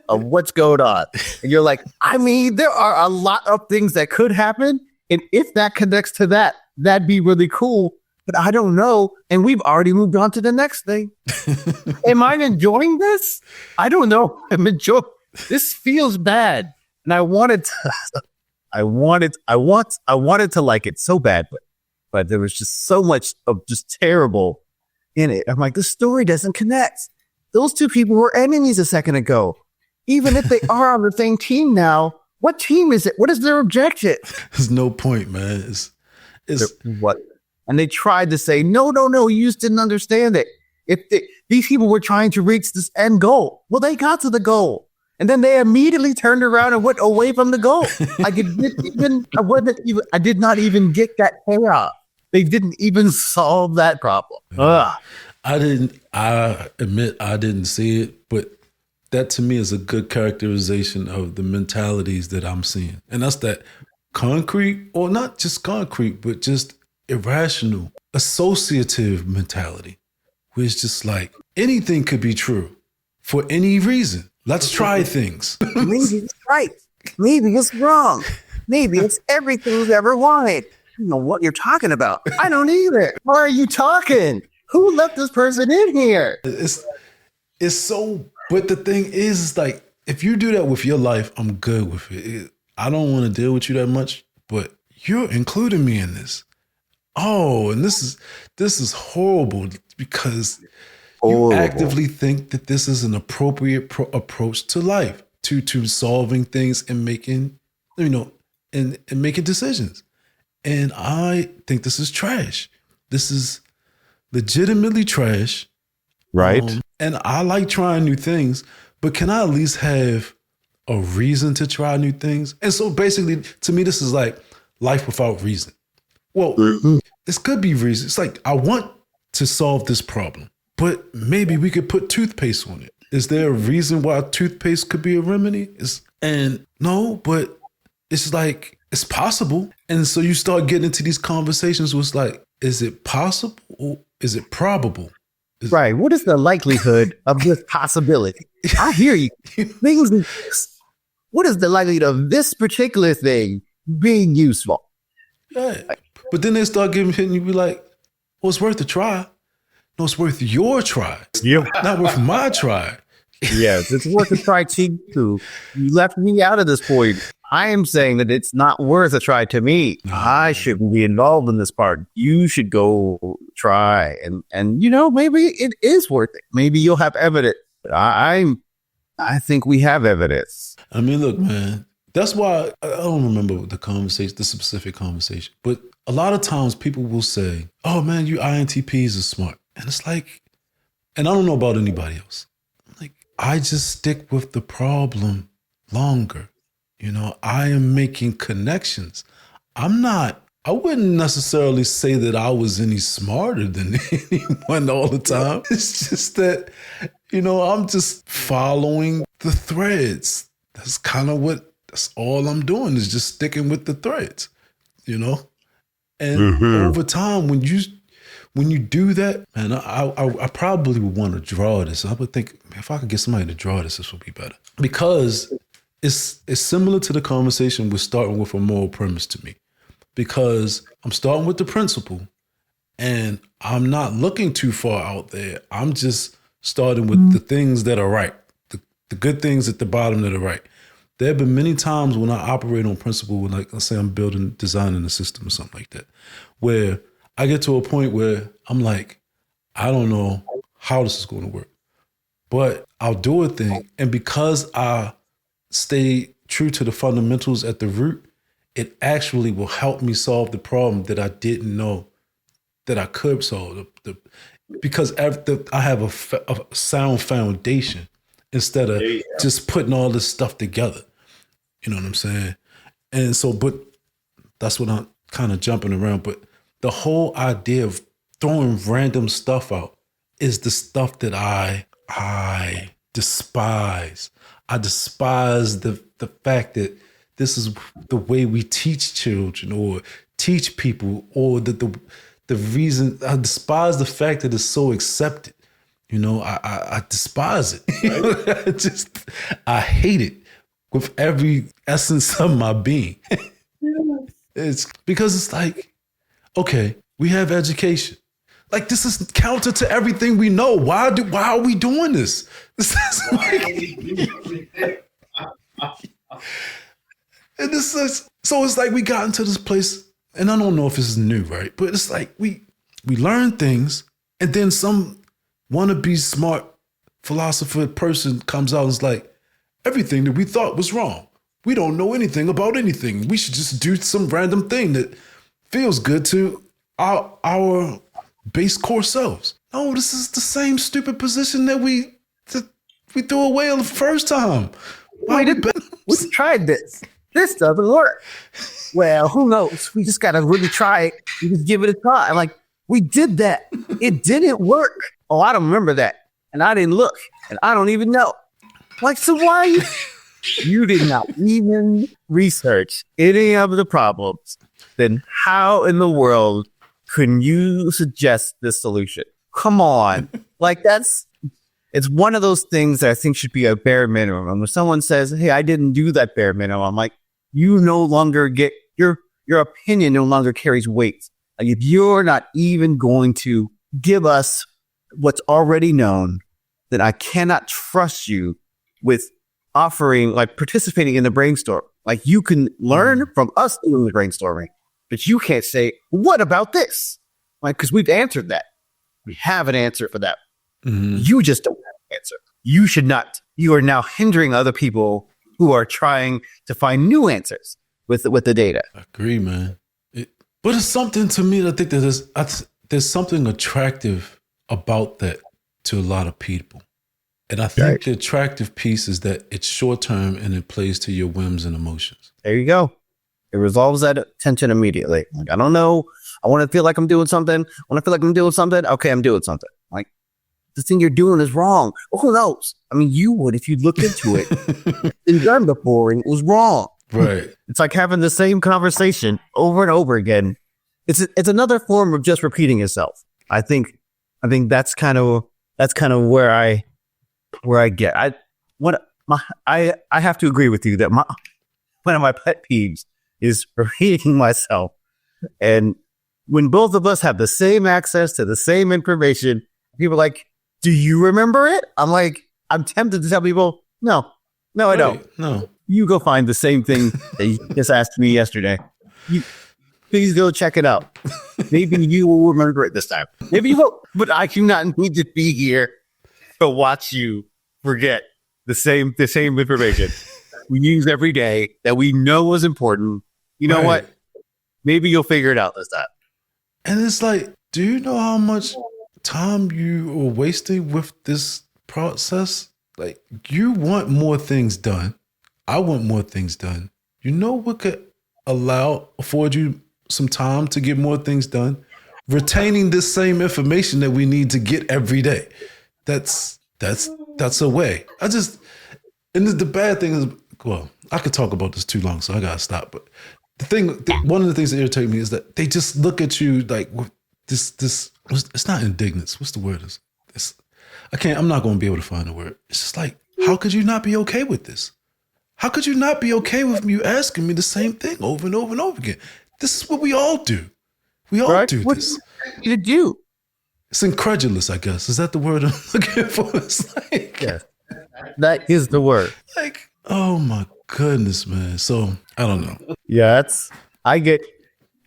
of what's going on. And you're like, I mean, there are a lot of things that could happen. And if that connects to that, that'd be really cool. But I don't know. And we've already moved on to the next thing. Am I enjoying this? I don't know. This feels bad. And I wanted to like it so bad, but there was just so much of just terrible in it. I'm like, the story doesn't connect. Those two people were enemies a second ago. Even if they are on the same team now, what team is it? What is their objective? There's no point, man. It's what? And they tried to say, no, you just didn't understand it. These people were trying to reach this end goal. Well, they got to the goal. And then they immediately turned around and went away from the goal. I did not even get that payoff. They didn't even solve that problem. Ugh. I admit I didn't see it, but that to me is a good characterization of the mentalities that I'm seeing. And that's that concrete, or not just concrete, but just irrational, associative mentality, where it's just like anything could be true for any reason. Let's try things. Maybe it's right. Maybe it's wrong. Maybe it's everything you've ever wanted. I don't know what you're talking about. I don't either. Why are you talking? Who let this person in here? It's so, but the thing is like, if you do that with your life, I'm good with it. I don't want to deal with you that much, but you're including me in this. Oh, and this is horrible because you actively think that this is an appropriate approach to life, to solving things and making, and making decisions. And I think this is trash. This is legitimately trash. Right. And I like trying new things, but can I at least have a reason to try new things? And so basically, to me, this is like life without reason. Well, this could be reason. It's like, I want to solve this problem, but maybe we could put toothpaste on it. Is there a reason why toothpaste could be a remedy? And no, but it's like, it's possible. And so you start getting into these conversations where it's like, is it possible or is it probable? Right. What is the likelihood of this possibility? I hear you. What is the likelihood of this particular thing being useful? Yeah. But then they start hitting you, be like, well, it's worth a try. No, it's worth your try. Yeah. Not worth my try. Yes, it's worth a try too. You left me out of this point. I am saying that it's not worth a try to me. I shouldn't be involved in this part. You should go try. And maybe it is worth it. Maybe you'll have evidence. But I think we have evidence. I mean, look, man, that's why I don't remember the specific conversation. But a lot of times people will say, oh, man, you iNTPs are smart. And it's like, and I don't know about anybody else. Like, I just stick with the problem longer. I am making connections. I wouldn't necessarily say that I was any smarter than anyone all the time. It's just that, I'm just following the threads. That's all I'm doing is just sticking with the threads, And over time, when you do that, man, I probably would want to draw this. I would think, if I could get somebody to draw this would be better. Because it's similar to the conversation we're starting with a moral premise to me, because I'm starting with the principle and I'm not looking too far out there. I'm just starting with the things that are right, the good things at the bottom that are right. There have been many times when I operate on principle, like let's say I'm designing a system or something like that, where I get to a point where I'm like, I don't know how this is going to work, but I'll do a thing. And because I stay true to the fundamentals at the root, it actually will help me solve the problem that I didn't know that I could solve. because I have a sound foundation instead of just putting all this stuff together. You know what I'm saying? And so, but that's what I'm kind of jumping around. But the whole idea of throwing random stuff out is the stuff that I despise. I despise the fact that this is the way we teach children or teach people, or the reason. I despise the fact that it's so accepted. You know, I despise it. Right? I hate it with every essence of my being. It's because it's like, okay, we have education. Like, this is counter to everything we know. Why are we doing this? This is like, and this is, so it's like we got into this place, and I don't know if this is new, right? But it's like we learn things, and then some wannabe smart philosopher person comes out and is like, everything that we thought was wrong. We don't know anything about anything. We should just do some random thing that feels good to our base core selves. No, this is the same stupid position that we threw away the first time. We tried this. This doesn't work. Well, who knows? We just got to really try it. We just give it a try. I'm like, we did that. It didn't work. Oh, I don't remember that. And I didn't look. And I don't even know. Like, so why you did not even research any of the problems? Then how in the world can you suggest this solution? Come on. Like, it's one of those things that I think should be a bare minimum. And when someone says, hey, I didn't do that bare minimum, I'm like, you no longer get, your opinion no longer carries weight. Like, if you're not even going to give us what's already known, then I cannot trust you with offering, like, participating in the brainstorm. Like, you can learn from us doing the brainstorming, but you can't say, what about this? Like, because we've answered that. We have an answer for that. Mm-hmm. You just don't have an answer. You should not. You are now hindering other people who are trying to find new answers with the data. I agree, man. But it's something to me that I think that there's something attractive about that to a lot of people. And I think the attractive piece is that it's short term and it plays to your whims and emotions. There you go. It resolves that tension immediately. Like, I don't know. I want to feel like I'm doing something. Okay, I'm doing something. Like, the thing you're doing is wrong. Well, who knows? I mean, you would if you looked into it and done before and it was wrong. Right. It's like having the same conversation over and over again. It's another form of just repeating yourself. I think that's kind of where I get. I have to agree with you that one of my pet peeves is repeating myself. And when both of us have the same access to the same information, people are like, do you remember it? I'm like, I'm tempted to tell people, no, I don't. No. You go find the same thing that you just asked me yesterday. Please go check it out. Maybe you will remember it this time. Maybe you won't, but I do not need to be here to watch you forget the same information we use every day that we know was important. You know what? Maybe you'll figure it out this time. And it's like, do you know how much time you are wasting with this process? Like, you want more things done. I want more things done. You know what could afford you some time to get more things done? Retaining this same information that we need to get every day. That's a way. And the bad thing is, well, I could talk about this too long, so I gotta stop. But one of the things that irritate me is that they just look at you like this. It's not indignance. What's the word? I'm not going to be able to find the word. It's just like, how could you not be okay with this? How could you not be okay with you asking me the same thing over and over and over again? This is what we all do. We all do this. What do you do? It's incredulous, I guess. Is that the word I'm looking for? It's like, yeah, that is the word. Like, oh my goodness, man. So I don't know. Yeah,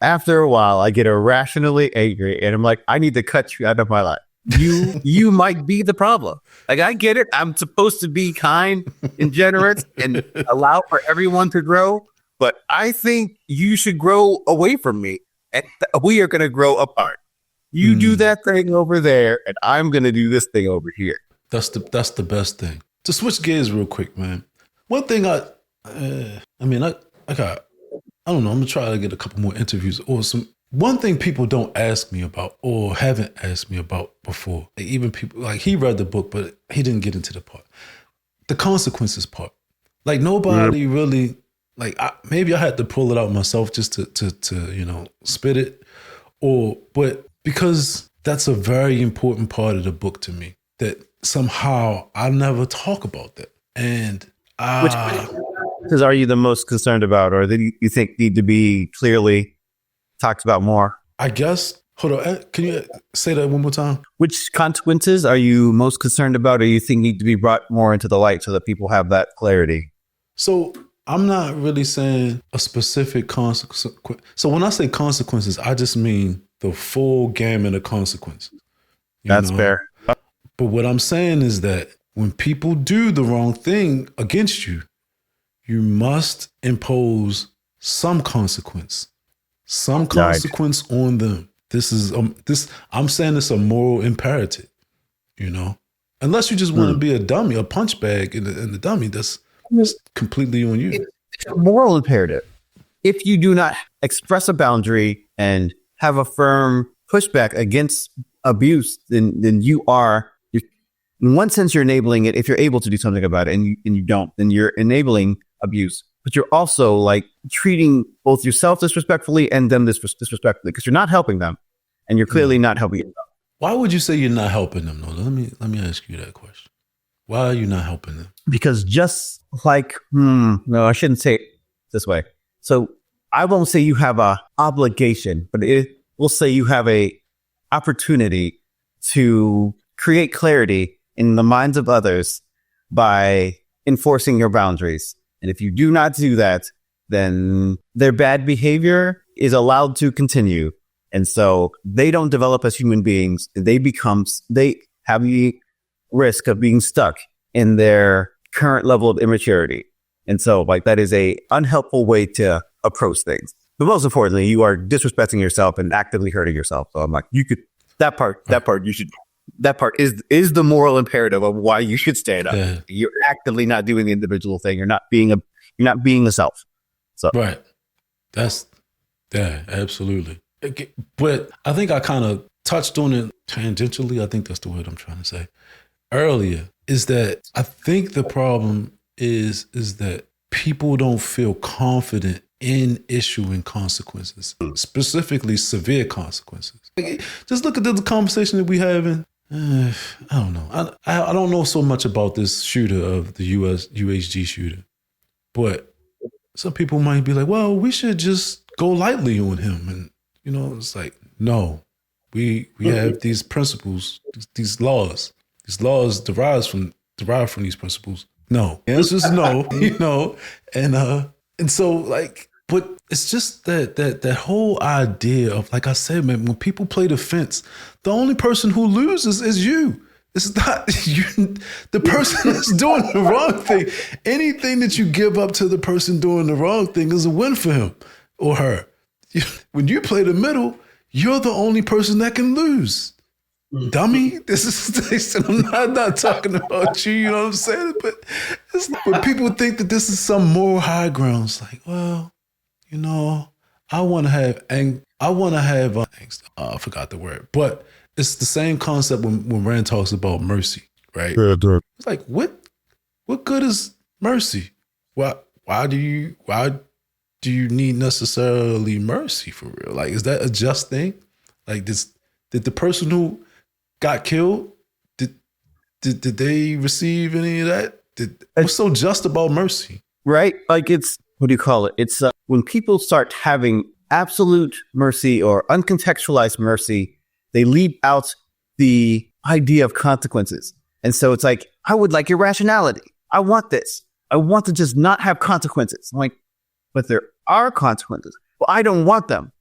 after a while, I get irrationally angry, and I'm like, I need to cut you out of my life. You might be the problem. Like, I get it. I'm supposed to be kind and generous and allow for everyone to grow, but I think you should grow away from me, and we are going to grow apart. You do that thing over there, and I'm going to do this thing over here. That's the best thing. To switch gears real quick, man. One thing I don't know. I'm gonna try to get a couple more interviews or some. One thing people don't ask me about or haven't asked me about before, like even people like he read the book, but he didn't get into the part, the consequences part. Like nobody really like. Maybe I had to pull it out myself just to spit it, but because that's a very important part of the book to me. That somehow I never talk about that, and because are you the most concerned about, or that you think need to be clearly talked about more? I guess. Hold on. Can you say that one more time? Which consequences are you most concerned about, or you think need to be brought more into the light so that people have that clarity? So I'm not really saying a specific consequence. So when I say consequences, I just mean the full gamut of consequences. That's fair. But what I'm saying is that when people do the wrong thing against you, you must impose some consequence on them. This is I'm saying it's a moral imperative, unless you just want to be a dummy, a punch bag in the dummy. That's completely on you. It's a moral imperative. If you do not express a boundary and have a firm pushback against abuse, then you are, in one sense, you're enabling it. If you're able to do something about it and you don't, then you're enabling abuse. But you're also like treating both yourself disrespectfully and them disrespectfully because you're not helping them, and you're clearly not helping yourself. Why would you say you're not helping them? No, let me ask you that question. Why are you not helping them? Because just like, no, I shouldn't say it this way. So I won't say you have a obligation, but we'll say you have a opportunity to create clarity in the minds of others by enforcing your boundaries. And if you do not do that, then their bad behavior is allowed to continue. And so they don't develop as human beings. They have the risk of being stuck in their current level of immaturity. And so like that is a unhelpful way to approach things. But most importantly, you are disrespecting yourself and actively hurting yourself. So I'm like, that part is the moral imperative of why you should stand up. Yeah. You're actively not doing the individual thing. You're not being the self. So right. Absolutely. But I think I kind of touched on it tangentially. I think that's the word I'm trying to say earlier, is that I think the problem is that people don't feel confident in issuing consequences, specifically severe consequences. Just look at the conversation that we having. I don't know. I don't know so much about this shooter of the UHG shooter, but some people might be like, well, we should just go lightly on him. And, it's like, no, we have these principles, these laws. These laws derive from these principles. No, the answer is no, and so like, but it's just that whole idea of, like I said, man, when people play the fence, the only person who loses is you. It's not you, the person that's doing the wrong thing. Anything that you give up to the person doing the wrong thing is a win for him or her. When you play the middle, you're the only person that can lose. Dummy, this is. I'm not talking about you. You know what I'm saying? But people think that this is some moral high ground. It's like, well, I want to have. I forgot the word, but it's the same concept when Rand talks about mercy, right? Yeah, it's like, what good is mercy? Why do you need necessarily mercy for real? Like, is that a just thing? Like, did the person who got killed, did they receive any of that? What's so just about mercy? Right? Like, it's, what do you call it? It's when people start having absolute mercy or uncontextualized mercy, they leave out the idea of consequences. And so it's like, I would like irrationality. I want this. I want to just not have consequences. I'm like, but there are consequences. Well, I don't want them.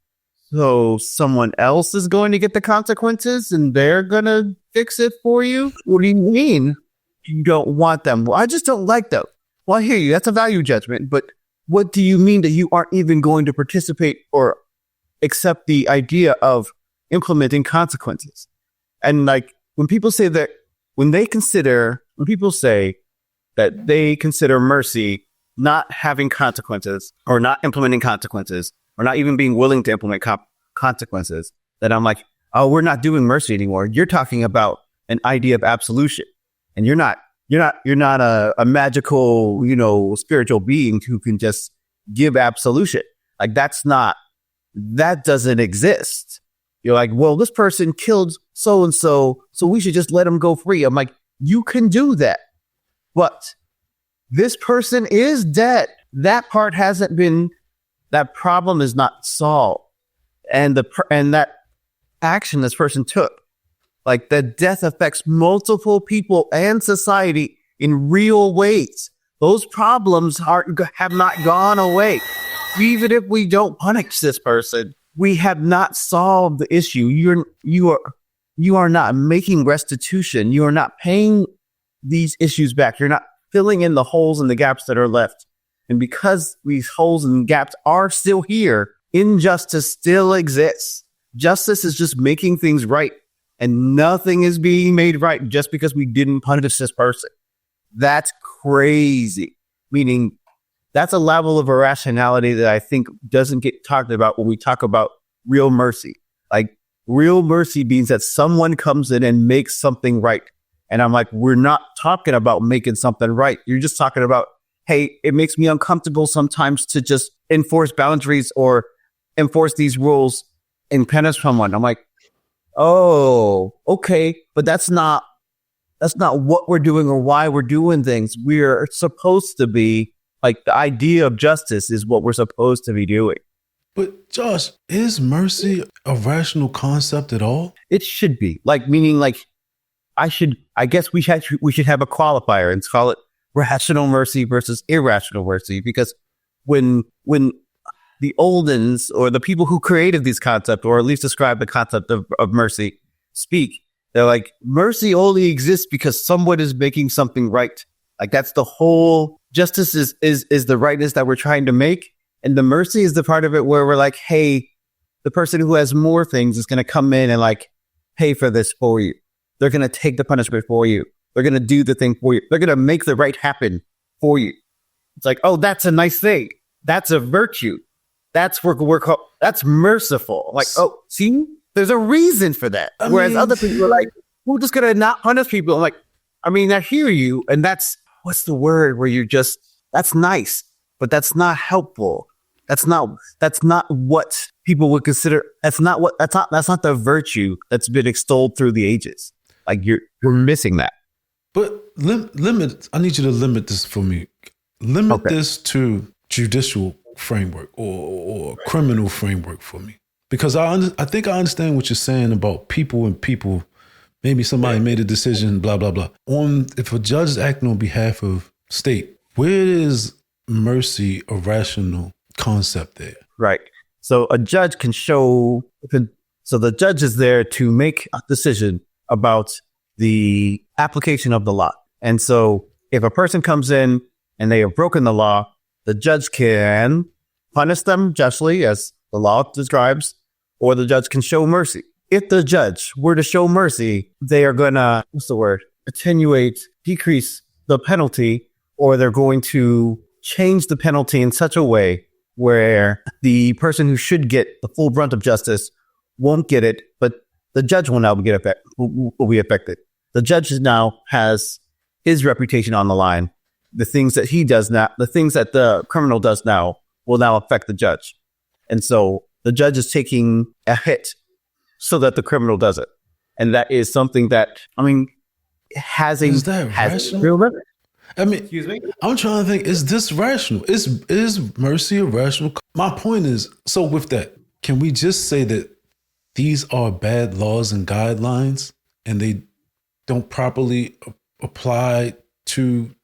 So someone else is going to get the consequences and they're going to fix it for you? What do you mean you don't want them? Well, I just don't like them. Well, I hear you. That's a value judgment. But what do you mean that you aren't even going to participate or accept the idea of implementing consequences. And like when people say that, when people say that they consider mercy not having consequences or not implementing consequences or not even being willing to implement consequences, then I'm like, oh, we're not doing mercy anymore. You're talking about an idea of absolution, and you're not a magical, spiritual being who can just give absolution. Like that doesn't exist. You're like, well, this person killed so-and-so, so we should just let him go free. I'm like, you can do that. But this person is dead. That part that problem is not solved. And that action this person took, like the death affects multiple people and society in real ways. Those problems have not gone away. Even if we don't punish this person, we have not solved the issue. You are not making restitution. You are not paying these issues back. You're not filling in the holes and the gaps that are left. And because these holes and gaps are still here, injustice still exists. Justice is just making things right, and nothing is being made right just because we didn't punish this person. That's crazy. Meaning, that's a level of irrationality that I think doesn't get talked about when we talk about real mercy. Like, real mercy means that someone comes in and makes something right. And I'm like, we're not talking about making something right. You're just talking about, hey, it makes me uncomfortable sometimes to just enforce boundaries or enforce these rules and punish someone. I'm like, oh, okay, but that's not what we're doing or why we're doing things. We're supposed to be, like, the idea of justice is what we're supposed to be doing. But Josh, is mercy a rational concept at all? It should be. Like, meaning, like, I guess we should have a qualifier and call it rational mercy versus irrational mercy, because when the oldens or the people who created these concepts, or at least describe the concept of mercy, speak, they're like, mercy only exists because someone is making something right. Like, that's the whole justice is the rightness that we're trying to make. And the mercy is the part of it where we're like, hey, the person who has more things is going to come in and like pay for this for you. They're going to take the punishment for you. They're going to do the thing for you. They're going to make the right happen for you. It's like, oh, that's a nice thing. That's a virtue. That's that's merciful. Like, oh, see, there's a reason for that. Whereas other people are like, we're just going to not punish people. I'm like, I mean, I hear you. And that's, what's the word where that's nice, but that's not helpful. That's not what people would consider. That's not the virtue that's been extolled through the ages. Like, we're missing that. But limit. I need you to limit this for me. Limit this to judicial framework or criminal framework for me, because I think I understand what you're saying about people and people. Maybe somebody made a decision, blah blah blah. If a judge is acting on behalf of state, where is mercy a rational concept there? Right. So a judge can show. So the judge is there to make a decision about the application of the law. And so if a person comes in and they have broken the law, the judge can punish them justly, as the law describes, or the judge can show mercy. If the judge were to show mercy, they are going to, decrease the penalty, or they're going to change the penalty in such a way where the person who should get the full brunt of justice won't get it, but the judge will now will be affected. The judge now has his reputation on the line. The things that he does now, the things that the criminal does now, will now affect the judge. And so the judge is taking a hit so that the criminal does it. And that is something that, I mean, has a real limit. I mean, excuse me? I'm trying to think, is this rational? Is mercy a rational? My point is, so with that, can we just say that these are bad laws and guidelines and they don't properly apply to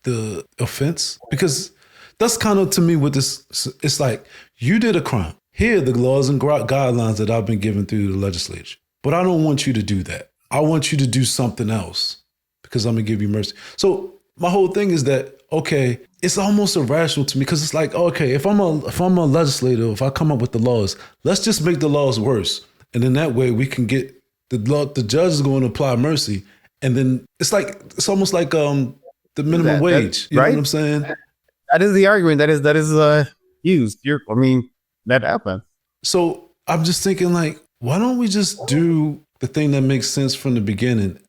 the offense? Because that's kind of, to me, what this, it's like, you did a crime. Here are the laws and guidelines that I've been given through the legislature. But I don't want you to do that. I want you to do something else because I'm going to give you mercy. So my whole thing is that, okay, it's almost irrational to me, because it's like, okay, if I'm a legislator, if I come up with the laws, let's just make the laws worse. and then that way we can get the judge is going to apply mercy, and then it's almost like the minimum wage. You know what I'm saying? That is the argument that is used. That happened. So I'm just thinking, like, why don't we just do the thing that makes sense from the beginning?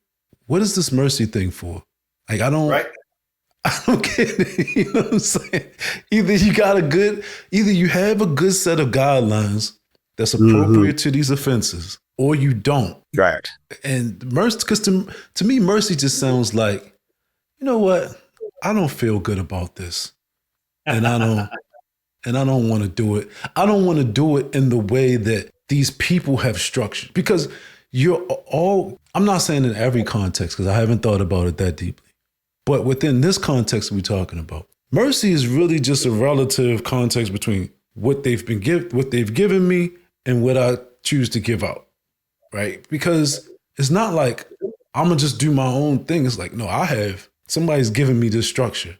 What is this mercy thing for? Like, I don't get it. You know what I'm saying? Either you have a good set of guidelines that's appropriate to these offenses, or you don't. Right. And mercy, because to me, mercy just sounds like, you know what? I don't feel good about this. And I don't want to do it. I don't want to do it in the way that these people have structured. Because I'm not saying in every context, because I haven't thought about it that deeply. But within this context we're talking about, mercy is really just a relative context between what they've given me and what I choose to give out. Right? Because it's not like I'm going to just do my own thing. It's like, no, somebody's giving me this structure.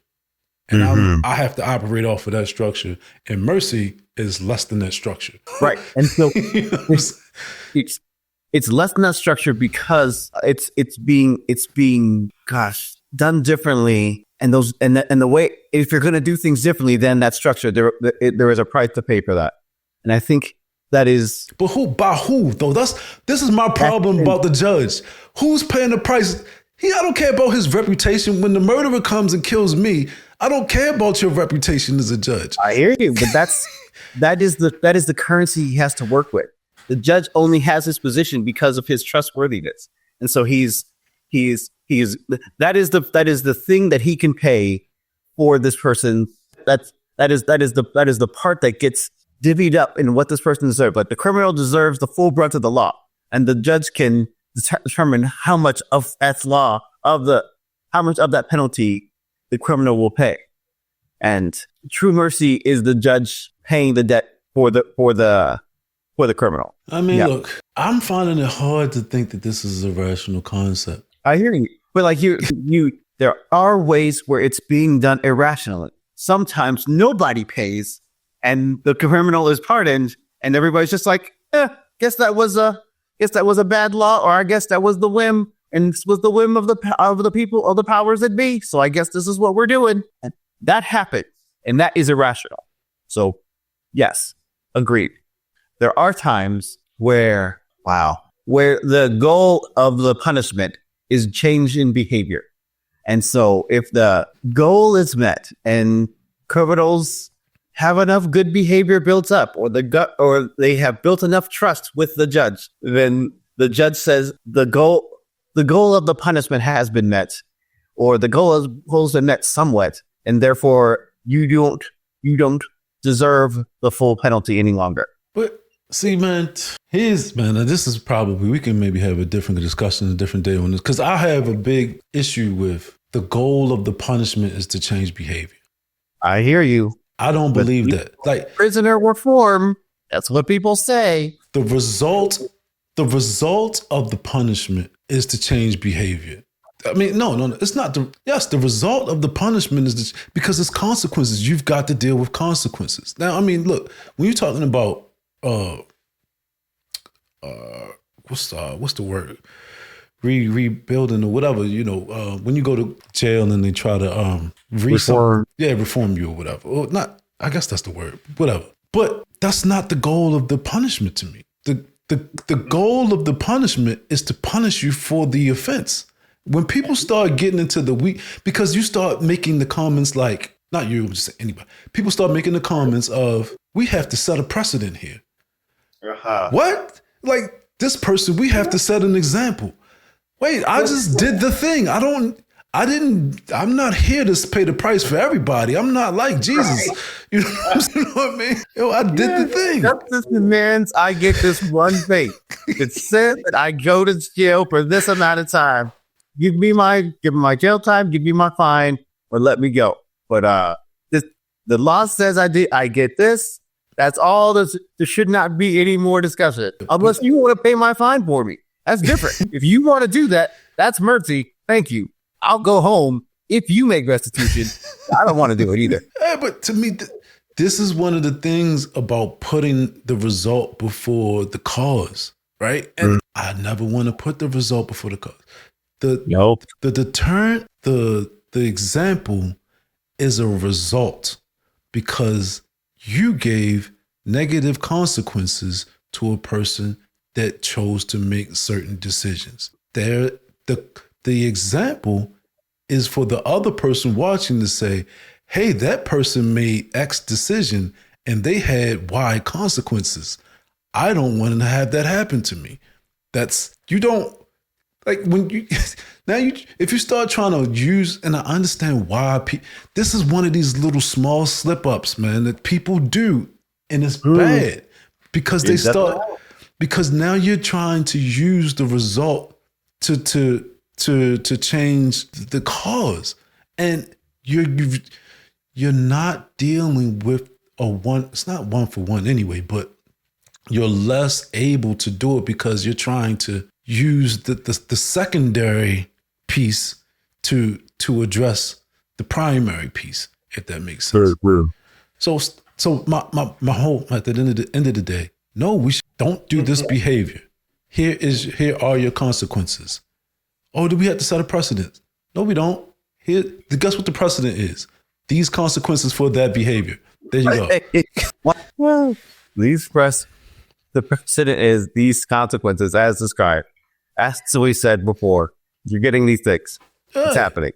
And I have to operate off of that structure. And mercy is less than that structure. Right. And so it's less than that structure because it's being done differently. And the way, if you're going to do things differently than that structure, there is a price to pay for that. And I think that is. But by who though? This is my problem about the judge. Who's paying the price? I don't care about his reputation. When the murderer comes and kills me, I don't care about your reputation as a judge. I hear you, but that is the currency he has to work with. The judge only has his position because of his trustworthiness, and so that is the thing that he can pay for this person. That is the part that gets divvied up in what this person deserves. Like the criminal deserves the full brunt of the law, and the judge can determine how much of that penalty the criminal will pay. And true mercy is the judge paying the debt for the criminal. I mean, look, I'm finding it hard to think that this is a rational concept. I hear you. But like there are ways where it's being done irrationally. Sometimes nobody pays and the criminal is pardoned and everybody's just like, guess that was a bad law, or I guess that was the whim. And this was the whim of the people, of the powers that be. So I guess this is what we're doing. And that happens. And that is irrational. So yes, agreed. There are times where the goal of the punishment is change in behavior. And so if the goal is met and criminals have enough good behavior built up, or they have built enough trust with the judge, then the judge says the goal of the punishment has been met, or the goal has been met somewhat, and therefore you don't deserve the full penalty any longer. But see, man, this is probably, we can maybe have a different discussion a different day on this, because I have a big issue with the goal of the punishment is to change behavior. I hear you. I don't believe that. Like prisoner reform, that's what people say. The result of the punishment is to change behavior. I mean, no, it's not. The result of the punishment is because it's consequences. You've got to deal with consequences. Now, I mean, look, when you're talking about what's the word? Rebuilding or whatever, when you go to jail and they try to reform you or whatever. Or not, I guess that's the word. Whatever. But that's not the goal of the punishment to me. The goal of the punishment is to punish you for the offense. When people start getting into because you start making the comments like, not you, just say anybody. People start making the comments of, we have to set a precedent here. What? Like this person, we have to set an example. Wait, I just did the thing. I'm not here to pay the price for everybody. I'm not like Jesus. Right. You know what I mean? I did the thing. Justice demands I get this one thing. It says that I go to jail for this amount of time. Give me my jail time, give me my fine, or let me go. But the law says I get this. That's all. There should not be any more discussion. Unless you want to pay my fine for me. That's different. If you want to do that, that's mercy. Thank you. I'll go home if you make restitution. I don't want to do it either. Yeah, but to me, this is one of the things about putting the result before the cause. right? And I never want to put the result before the cause. Nope. The deterrent, the example is a result because you gave negative consequences to a person that chose to make certain decisions. The example is for the other person watching to say, hey, that person made X decision and they had Y consequences. I don't want to have that happen to me. That's, you don't, like when you, now you, if you start trying to use, and I understand why, this is one of these little small slip ups, man, that people do. And it's bad because they start, because now you're trying to use the result to change the cause, and you're not dealing with a one. It's not one for one anyway, but you're less able to do it because you're trying to use the secondary piece to address the primary piece, if that makes sense. So my whole, at the end of the day, no, we don't do this behavior. Here are your consequences. Oh, do we have to set a precedent? No, we don't. Guess what the precedent is? These consequences for that behavior. There you go. Well, the precedent is these consequences as described. As we said before, you're getting these things. It's happening.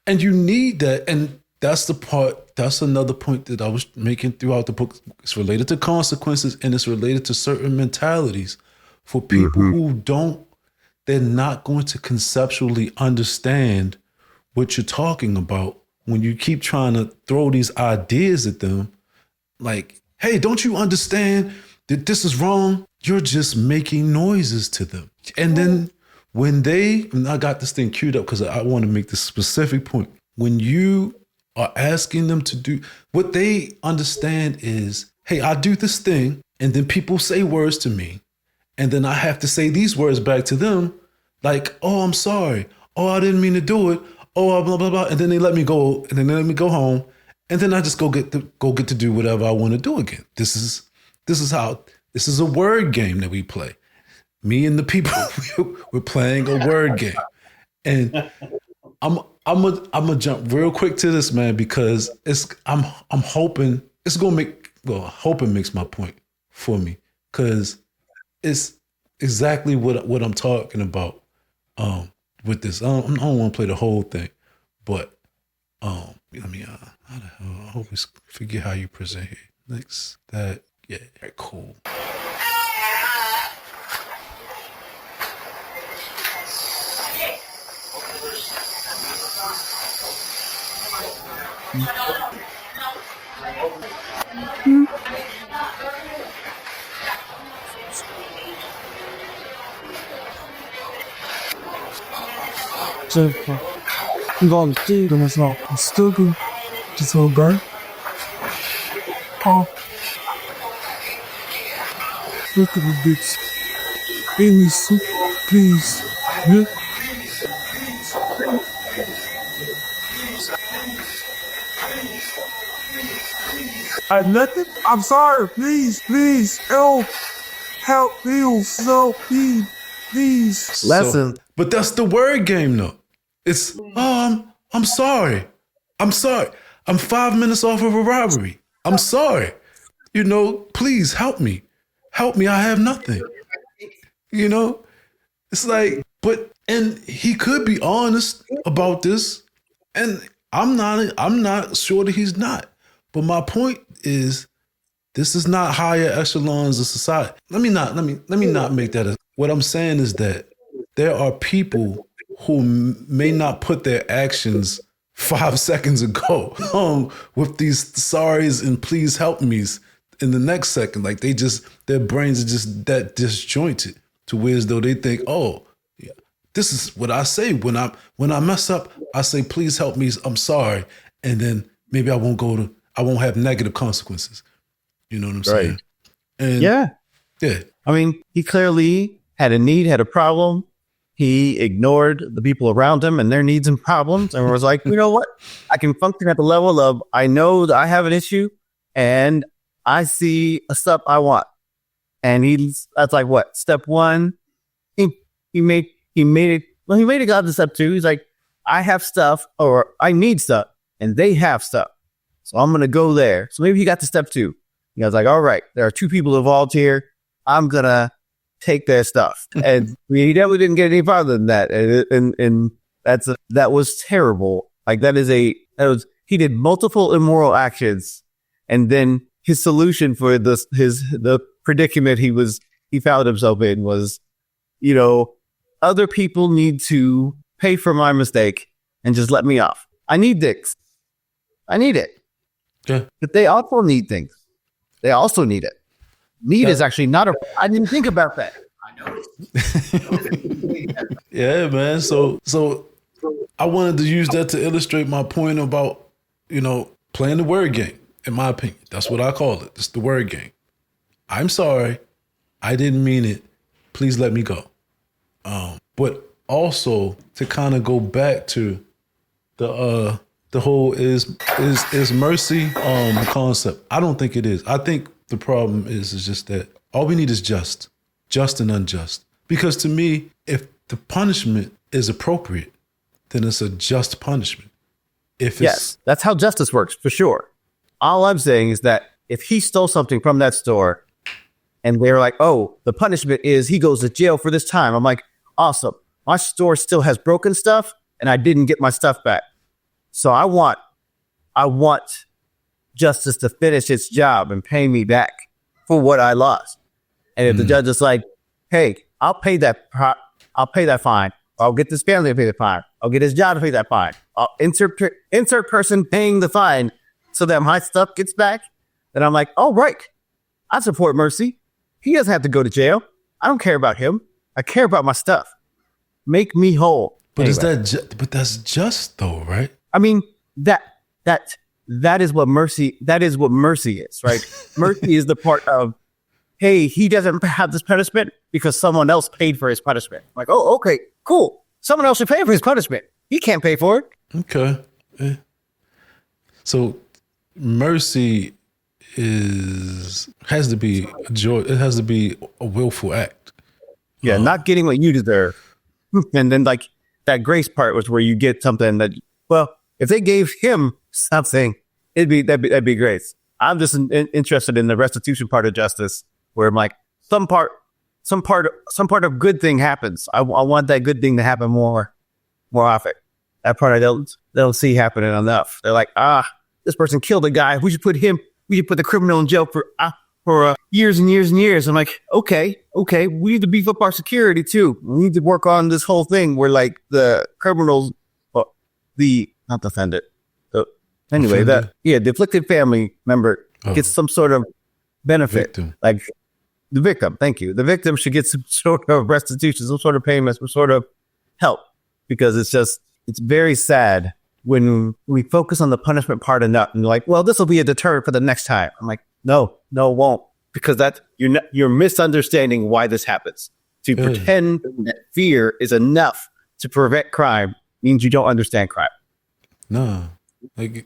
And you need that. And that's the part, that's another point that I was making throughout the book. It's related to consequences and it's related to certain mentalities for people who they're not going to conceptually understand what you're talking about when you keep trying to throw these ideas at them. Like, hey, don't you understand that this is wrong? You're just making noises to them. And then and I got this thing queued up because I want to make this specific point. When you are asking them to do, what they understand is, hey, I do this thing and then people say words to me. And then I have to say these words back to them, like, oh, I'm sorry. Oh, I didn't mean to do it. Oh, blah, blah, blah. And then they let me go, and then they let me go home. And then I just go get to do whatever I want to do again. This is a word game that we play. Me and the people, we're playing a word game. And I'm gonna jump real quick to this, man, because I'm hoping it's gonna hoping makes my point for me, because it's exactly what I'm talking about with this. I don't want to play the whole thing, but I always forget how you present here. Next, cool. 이건 이러면서 스토브 디소걸 look at the bitch. Amy soup, please. Yeah. Nothing. I'm sorry. Please. Help me. So, please. Lesson. But that's the word game, though. It's, I'm sorry. I'm 5 minutes off of a robbery. I'm sorry. Please help me. I have nothing. It's like, and he could be honest about this. And I'm not sure that he's not. But my point is, this is not higher echelons of society. Let me not make that. What I'm saying is that there are people who may not put their actions 5 seconds ago with these sorries and please help me's in the next second. Like their brains are just that disjointed to where as though they think, oh, yeah, this is what I say when I mess up. I say, please help me. I'm sorry. And then maybe I won't have negative consequences. You know what I'm saying? Right. And yeah. Yeah. I mean, he clearly had a need, had a problem. He ignored the people around him and their needs and problems and was like, you know what? I can function at the level of, I know that I have an issue and I see a stuff I want. And that's like what? Step one, he made it. Well, he made it up to step two. He's like, I have stuff or I need stuff and they have stuff. So I'm going to go there. So maybe he got to step two. He was like, all right, there are two people involved here. I'm going to take their stuff. And he definitely didn't get any farther than that. And that was terrible. Like he did multiple immoral actions. And then his solution for the predicament he found himself in was, other people need to pay for my mistake and just let me off. I need this. I need it. Yeah. But they also need things. They also need it. Need is actually not I didn't think about that. I know. Yeah, man. So I wanted to use that to illustrate my point about, playing the word game, in my opinion. That's what I call it. It's the word game. I'm sorry. I didn't mean it. Please let me go. But also to kind of go back to the whole is mercy concept. I don't think it is. I think the problem is just that all we need is just and unjust. Because to me, if the punishment is appropriate, then it's a just punishment. Yes, that's how justice works, for sure. All I'm saying is that if he stole something from that store and they were like, oh, the punishment is he goes to jail for this time. I'm like, awesome. My store still has broken stuff and I didn't get my stuff back. So I want justice to finish its job and pay me back for what I lost. And if the judge is like, hey, I'll pay that fine. I'll get this family to pay the fine. I'll get his job to pay that fine. I'll insert person paying the fine so that my stuff gets back. Then I'm like, oh, right. I support mercy. He doesn't have to go to jail. I don't care about him. I care about my stuff. Make me whole. But anyway. But that's just though, right? I mean, that is what mercy is, right? Mercy is the part of, hey, he doesn't have this punishment because someone else paid for his punishment. I'm like, oh, okay, cool. Someone else should pay for his punishment. He can't pay for it. Okay. Yeah. So mercy has to be a joy. It has to be a willful act. Yeah, not getting what you deserve. And then like that grace part was where you get something that, well, if they gave him something, that'd be grace. I'm just interested in the restitution part of justice, where I'm like, some part of good thing happens. I want that good thing to happen more often. That part I don't see happening enough. They're like, this person killed a guy. We should put the criminal in jail for years and years and years. I'm like, okay. We need to beef up our security too. We need to work on this whole thing where like the criminals, not defendant. Anyway, the afflicted family member gets some sort of benefit. Victim. Like the victim. Thank you. The victim should get some sort of restitution, some sort of payment, some sort of help, because it's very sad when we focus on the punishment part enough and like, well, this will be a deterrent for the next time. I'm like, no, it won't, because you're misunderstanding why this happens. To pretend that fear is enough to prevent crime means you don't understand crime. No. I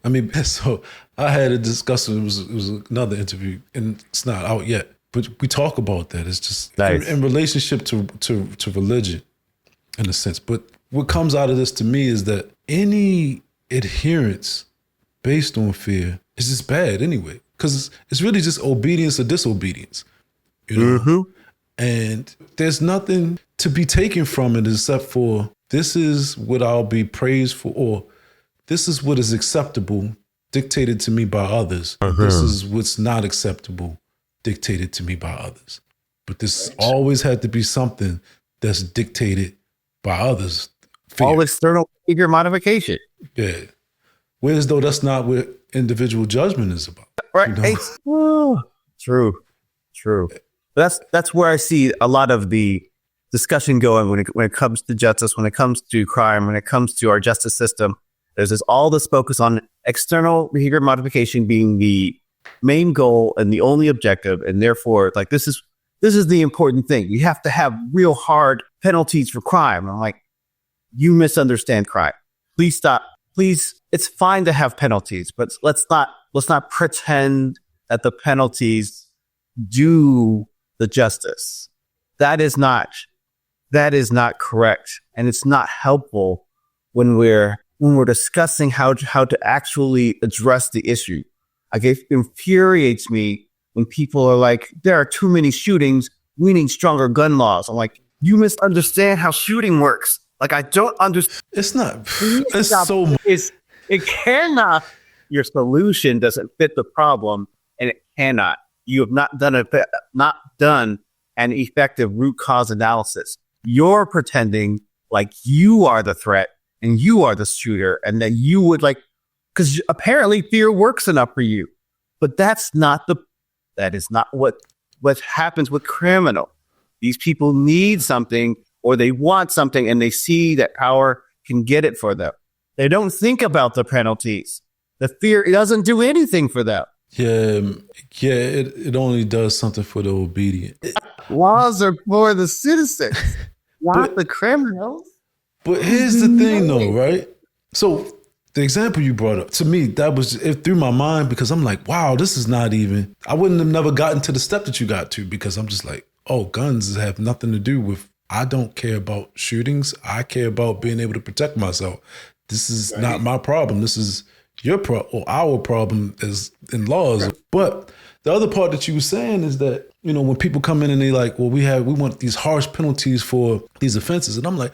mean, so I had a discussion. It was another interview, and it's not out yet. But we talk about that. It's just nice. in relationship to religion, in a sense. But what comes out of this to me is that any adherence based on fear is just bad anyway, because it's really just obedience or disobedience. Mm-hmm. And there's nothing to be taken from it except for this is what I'll be praised for, or this is what is acceptable dictated to me by others. This is what's not acceptable dictated to me by others. But this always had to be something that's dictated by others. Fear. All external figure modification. Yeah. Whereas though that's not what individual judgment is about. Right. True. That's where I see a lot of the discussion going when it comes to justice, when it comes to crime, when it comes to our justice system. There's all this focus on external behavior modification being the main goal and the only objective, and therefore, like this is the important thing. You have to have real hard penalties for crime. I'm like, you misunderstand crime. Please stop. Please, it's fine to have penalties, but let's not pretend that the penalties do the justice. That is not correct. And it's not helpful when we're discussing how to actually address the issue. Like, it infuriates me when people are like, there are too many shootings, we need stronger gun laws. I'm like, you misunderstand how shooting works. Like, I don't understand. It's not. It's so. It cannot. Your solution doesn't fit the problem, and it cannot. You have not done an effective root cause analysis. You're pretending like you are the threat and you are the shooter, and that you would like, because apparently fear works enough for you. But that is not what happens with criminal. These people need something, or they want something, and they see that power can get it for them. They don't think about the penalties. The fear, it doesn't do anything for them. Yeah, it only does something for the obedient. Laws are for the citizens, not the criminals. But here's the thing, though, right? So the example you brought up, to me, it threw my mind, because I'm like, wow, this is not even, I wouldn't have never gotten to the step that you got to, because I'm just like, oh, guns have nothing to do with, I don't care about shootings. I care about being able to protect myself. This is not my problem. This is your or our problem as in laws. Right. But the other part that you were saying is that, when people come in and they like, well, we want these harsh penalties for these offenses. And I'm like,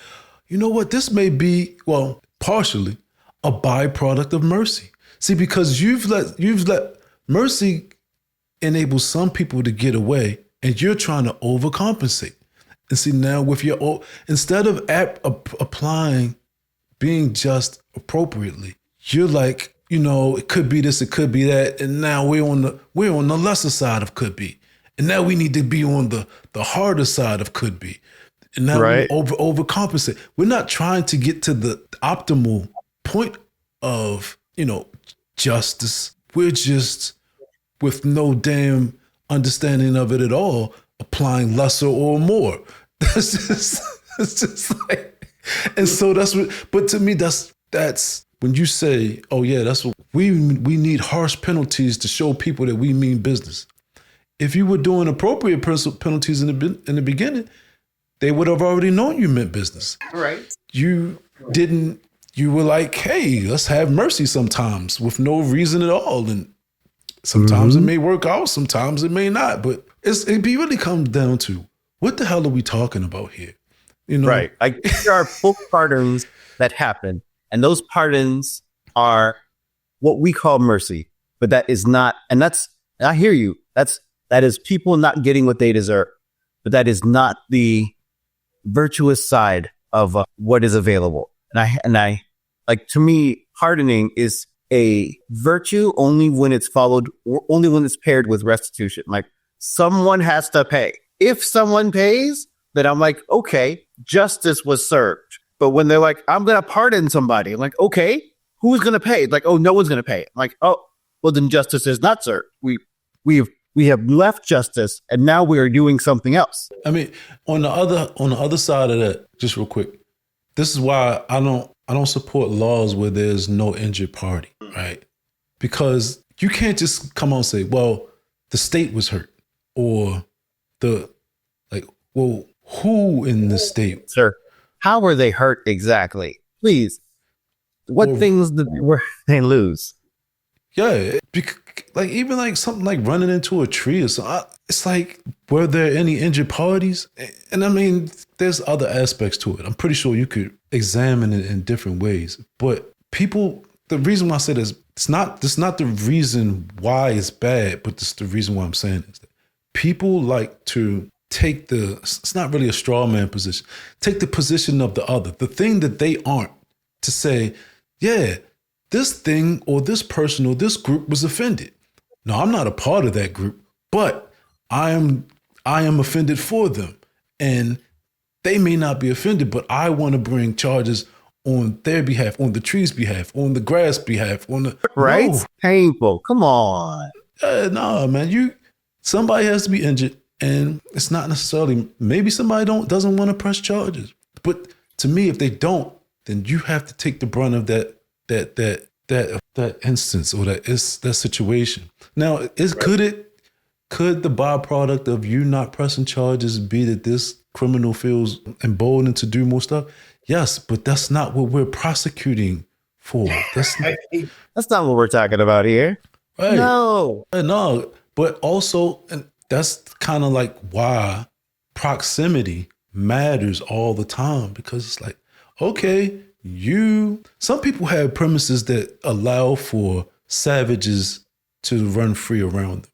you know what? This may be, well, partially a byproduct of mercy. See, because you've let mercy enable some people to get away, and you're trying to overcompensate. And see, now with instead of applying being just appropriately, you're like, it could be this, it could be that, and now we're on the lesser side of could be, and now we need to be on the harder side of could be, and now we overcompensate. We're not trying to get to the optimal point of justice. We're just, with no damn understanding of it at all, applying lesser or more. It's just like, and so that's what. But to me, that's when you say, oh yeah, that's what we need, harsh penalties to show people that we mean business. If you were doing appropriate penalties in the beginning, they would have already known you meant business. Right. You didn't. You were like, hey, let's have mercy sometimes with no reason at all, and sometimes it may work out, sometimes it may not. But it really comes down to, what the hell are we talking about here? Right. Like, there are full pardons that happen, and those pardons are what we call mercy. But that is not, and I hear you. That is people not getting what they deserve. But that is not the virtuous side of what is available. And I like, to me, pardoning is a virtue only when it's followed, or only when it's paired with restitution. Like, someone has to pay. If someone pays, then I'm like, okay, justice was served. But when they're like, I'm going to pardon somebody, I'm like, okay, who's going to pay? Like, oh, no one's going to pay. I'm like, oh, well, then justice is not served. We have left justice, and now we are doing something else. I mean, on the other side of that, just real quick, this is why I don't support laws where there's no injured party, right? Because you can't just come on and say, well, the state was hurt, or well, who in the state? Sir, how were they hurt exactly? Please. What things were they lose? Yeah, like, even like something like running into a tree or something. It's like, were there any injured parties? And I mean, there's other aspects to it. I'm pretty sure you could examine it in different ways. But the reason why I say this, it's not the reason why it's bad, but it's the reason why I'm saying is that people like to take it's not really a straw man position, take the position of the other, the thing that they aren't, to say, yeah, this thing or this person or this group was offended. No, I'm not a part of that group, but I am offended for them. And they may not be offended, but I want to bring charges on their behalf, on the tree's behalf, on the grass behalf, right? No. Painful. Come on. No, man. Somebody has to be injured, and it's not necessarily, maybe somebody doesn't want to press charges. But to me, if they don't, then you have to take the brunt of that instance or that situation. Now, could it Could the byproduct of you not pressing charges be that this criminal feels emboldened to do more stuff? Yes, but that's not what we're prosecuting for. That's That's not what we're talking about here. right. No. No, but also, and that's kind of like why proximity matters all the time, because it's like, okay, some people have premises that allow for savages to run free around them.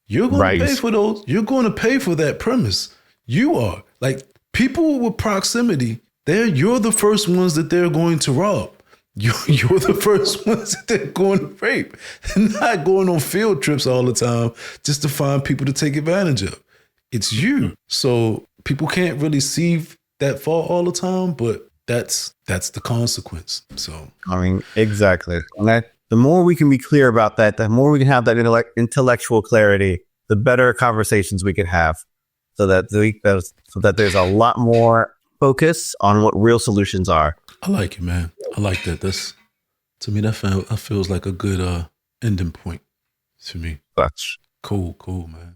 You're going Right. to pay for those. You're going to pay for that premise. You are like people with proximity. You're the first ones that they're going to rob. You're the first ones that they're going to rape. They're not going on field trips all the time just to find people to take advantage of. It's you. So people can't really see that far all the time, but that's the consequence. So I mean, exactly. And the more we can be clear about that, the more we can have that intellectual clarity, the better conversations we can have, so that there's a lot more focus on what real solutions are. I like it, man. I like that. To me, that feels like a good ending point to me. That's Cool, man.